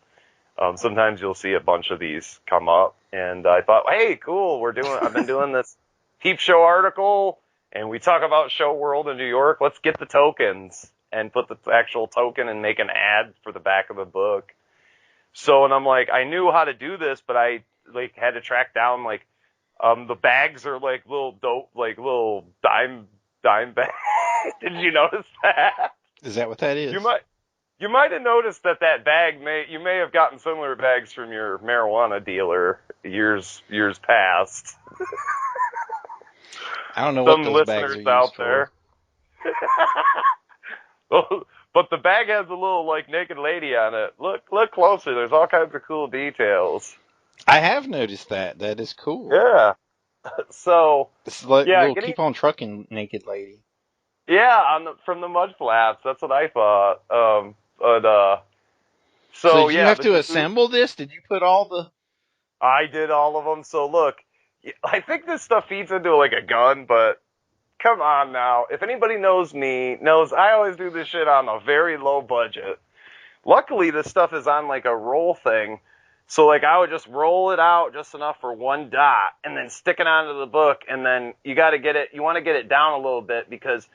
Sometimes you'll see a bunch of these come up, and I thought, hey, cool, I've been doing this Peep Show article, and we talk about Show World in New York. Let's get the tokens and put the actual token and make an ad for the back of the book. So, and I'm like, I knew how to do this, but I like had to track down like the bags are like little dime bags. Did you notice that? Is that what that is? You might have noticed that bag you may have gotten similar bags from your marijuana dealer years past. I don't know what those bags are used out for. There. Well, but the bag has a little like naked lady on it. Look closer. There's all kinds of cool details. I have noticed that. That is cool. Yeah. So Little keep on trucking, naked lady. Yeah, from the mud flaps. That's what I thought. So did you have to assemble this? Did you put all the? I did all of them. So look, I think this stuff feeds into like a gun, but come on now. If anybody knows me, knows I always do this shit on a very low budget. Luckily, this stuff is on like a roll thing. So like I would just roll it out just enough for one dot and then stick it onto the book, and then you want to get it down a little bit because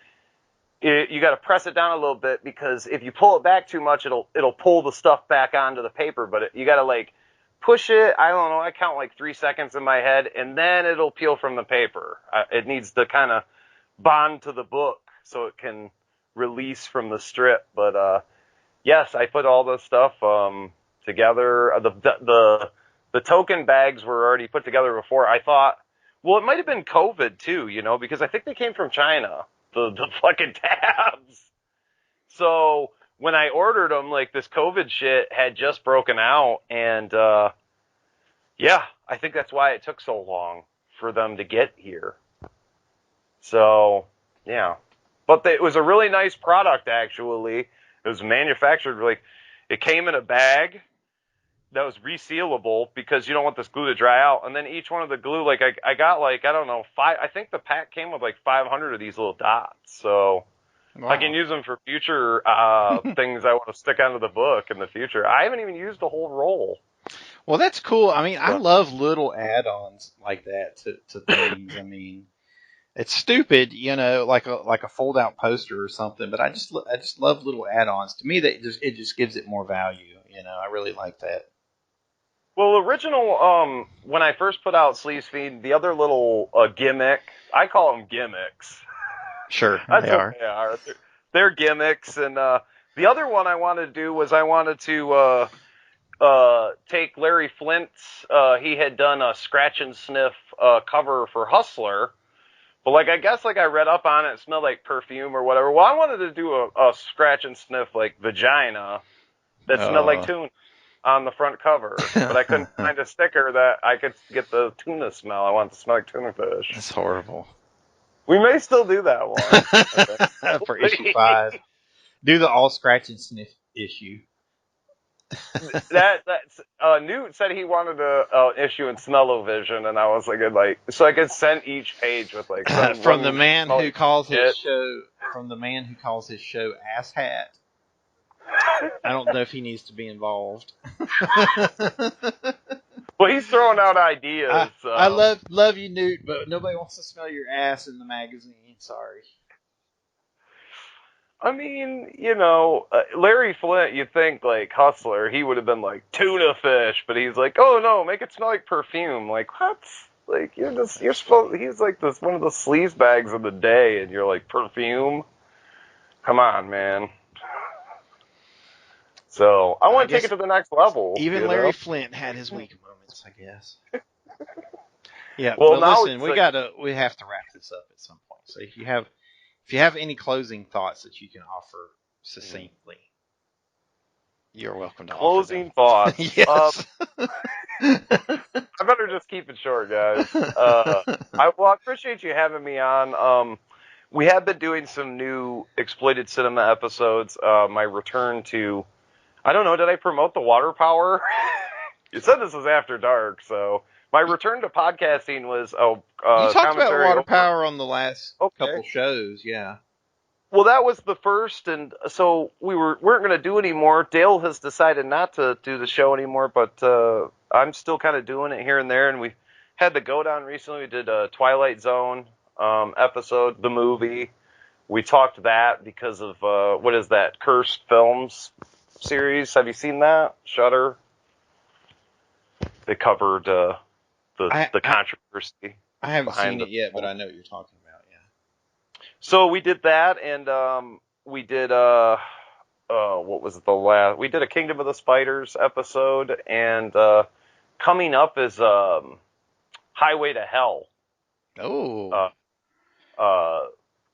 you got to press it down a little bit, because if you pull it back too much, it'll pull the stuff back onto the paper, but you got to like push it. I don't know. I count like 3 seconds in my head, and then it'll peel from the paper. It needs to kind of bond to the book so it can release from the strip. But yes, I put all this stuff together. The token bags were already put together before. I thought, well, it might have been COVID too, because I think they came from China. The fucking tabs. So when I ordered them, like this COVID shit had just broken out, and yeah, I think that's why it took so long for them to get here. So yeah, but it was a really nice product actually. It was manufactured it came in a bag that was resealable because you don't want this glue to dry out. And then each one of the glue, I got I don't know, 5, I think the pack came with 500 of these little dots. So wow. I can use them for future things I want to stick onto the book in the future. I haven't even used the whole roll. Well, that's cool. I mean, I love little add-ons like that to things. I mean, it's stupid, like a fold-out poster or something, but I just love little add-ons. To me, it just gives it more value. I really like that. Well, original, when I first put out Sleeves Feed, the other little gimmick, I call them gimmicks. Sure, they are. They're gimmicks, and the other one I wanted to do was I wanted to take Larry Flint's, he had done a scratch and sniff cover for Hustler, but I guess I read up on it, it smelled like perfume or whatever. Well, I wanted to do a scratch and sniff vagina that smelled like tuna on the front cover, but I couldn't find a sticker that I could get the tuna smell. I want it to smell like tuna fish. That's horrible. We may still do that one. For issue 5. Do the all scratch and sniff issue. That's Newt said he wanted a issue in Smell-O-Vision, and I was so I could send each page with from the man who calls his show Ass Hat. I don't know if he needs to be involved. Well, he's throwing out ideas. I love you, Newt, but nobody wants to smell your ass in the magazine. Sorry. I mean, Larry Flint, you'd think Hustler, he would have been tuna fish, but he's oh no, make it smell like perfume. What? You're supposed. He's this one of the sleaze bags of the day, and you're perfume. Come on, man. So I want to take it to the next level. Even Larry Flint had his weak moments, I guess. Yeah. Well, now listen, we have to wrap this up at some point. So if you have any closing thoughts that you can offer succinctly, you're welcome to closing thoughts. Yes. I better just keep it short, guys. I appreciate you having me on. We have been doing some new exploited cinema episodes. My return to, I don't know, did I promote the water power? You said this was after dark, so my return to podcasting was you talked about water power on the last couple shows, yeah. Well, that was the first, and so we weren't going to do any more. Dale has decided not to do the show anymore, but I'm still kind of doing it here and there, and we had the Go Down recently. We did a Twilight Zone episode, the movie. We talked that because of, what is that, Cursed Films series. Have you seen that? Shudder. They covered the controversy. I haven't seen it yet, but I know what you're talking about, yeah. So we did that, and we did what was the last? We did a Kingdom of the Spiders episode, and coming up is Highway to Hell. Oh.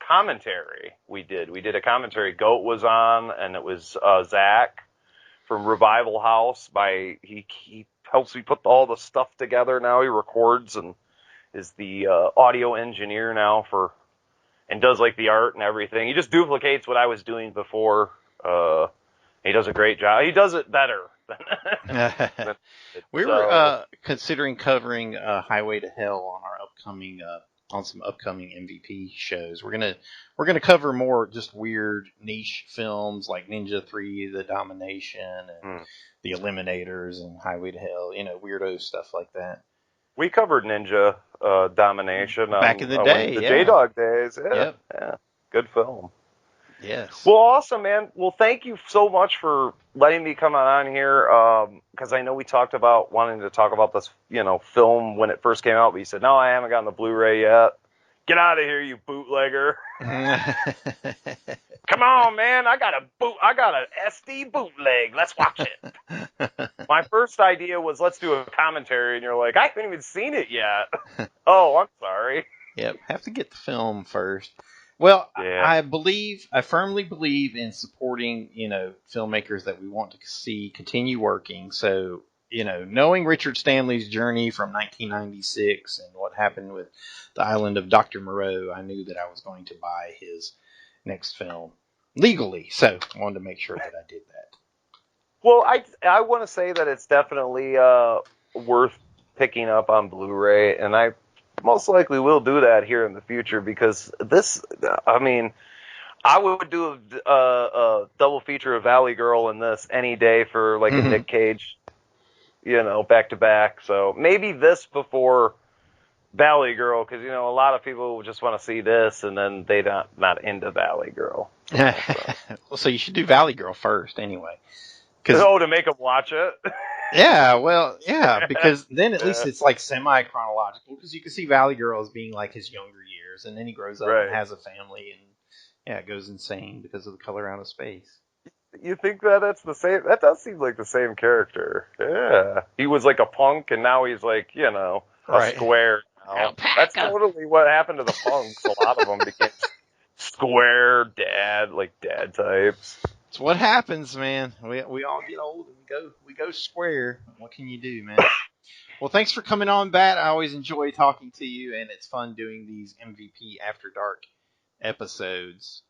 Commentary we did a commentary. Goat was on, and it was Zach from Revival House. He helps me put all the stuff together now. He records and is the audio engineer now and does like the art and everything. He just duplicates what I was doing before. He does a great job. He does it better. We were considering covering Highway to Hell on our upcoming on some upcoming MVP shows. We're gonna cover more just weird niche films like Ninja 3, The Domination, and The Eliminators, and Highway to Hell. Weirdo stuff like that. We covered Ninja Domination back in the day, the J-Dog days. Yeah, yep. Yeah, good film. Yes. Well, awesome, man. Well, thank you so much for letting me come on here. Because I know we talked about wanting to talk about this, film when it first came out, but you said, no, I haven't gotten the Blu-ray yet. Get out of here, you bootlegger. Come on, man. I got a SD bootleg. Let's watch it. My first idea was let's do a commentary, and you're like, I haven't even seen it yet. Oh, I'm sorry. Yep. Have to get the film first. Well, yeah. I firmly believe in supporting, filmmakers that we want to see continue working. So, knowing Richard Stanley's journey from 1996 and what happened with The Island of Dr. Moreau, I knew that I was going to buy his next film legally. So, I wanted to make sure that I did that. Well, I want to say that it's definitely worth picking up on Blu-ray, and I most likely will do that here in the future because I would do a double feature of Valley Girl and this any day for like a Nick Cage, back to back. So maybe this before Valley Girl because, a lot of people just want to see this and then they not into Valley Girl. So you should do Valley Girl first anyway. To make them watch it? Yeah, well, yeah, because then at least it's like semi-chronological, because you can see Valley Girl as being like his younger years, and then he grows up and has a family, and goes insane because of The Color Out of Space. You think that's the same? That does seem like the same character. Yeah. He was like a punk, and now he's like, a square. That's totally what happened to the punks. A lot of them became square dad types. It's what happens, man. We all get old and we go square. What can you do, man? Well, thanks for coming on, Bat. I always enjoy talking to you, and it's fun doing these MVP After Dark episodes.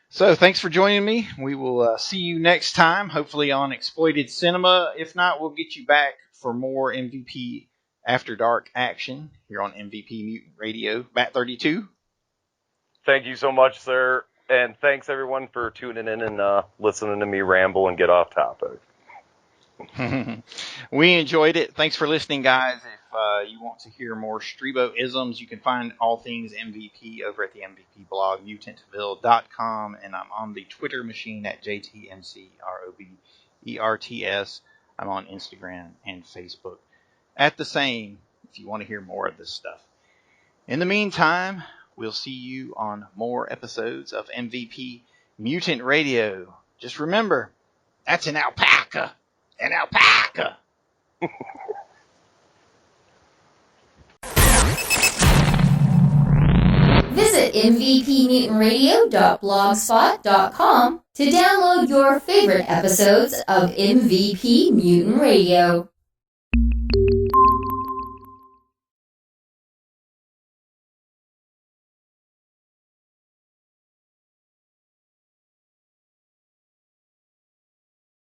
So thanks for joining me. We will see you next time, hopefully on Exploited Cinema. If not, we'll get you back for more MVP After Dark action here on MVP Mutant Radio. Bat 32. Thank you so much, sir. And thanks, everyone, for tuning in and listening to me ramble and get off topic. We enjoyed it. Thanks for listening, guys. If you want to hear more Streebo-isms, you can find all things MVP over at the MVP blog, mutantville.com. And I'm on the Twitter machine at JTMCROBERTS. I'm on Instagram and Facebook at the same if you want to hear more of this stuff. In the meantime, we'll see you on more episodes of MVP Mutant Radio. Just remember, that's an alpaca. An alpaca. Visit mvpmutantradio.blogspot.com to download your favorite episodes of MVP Mutant Radio.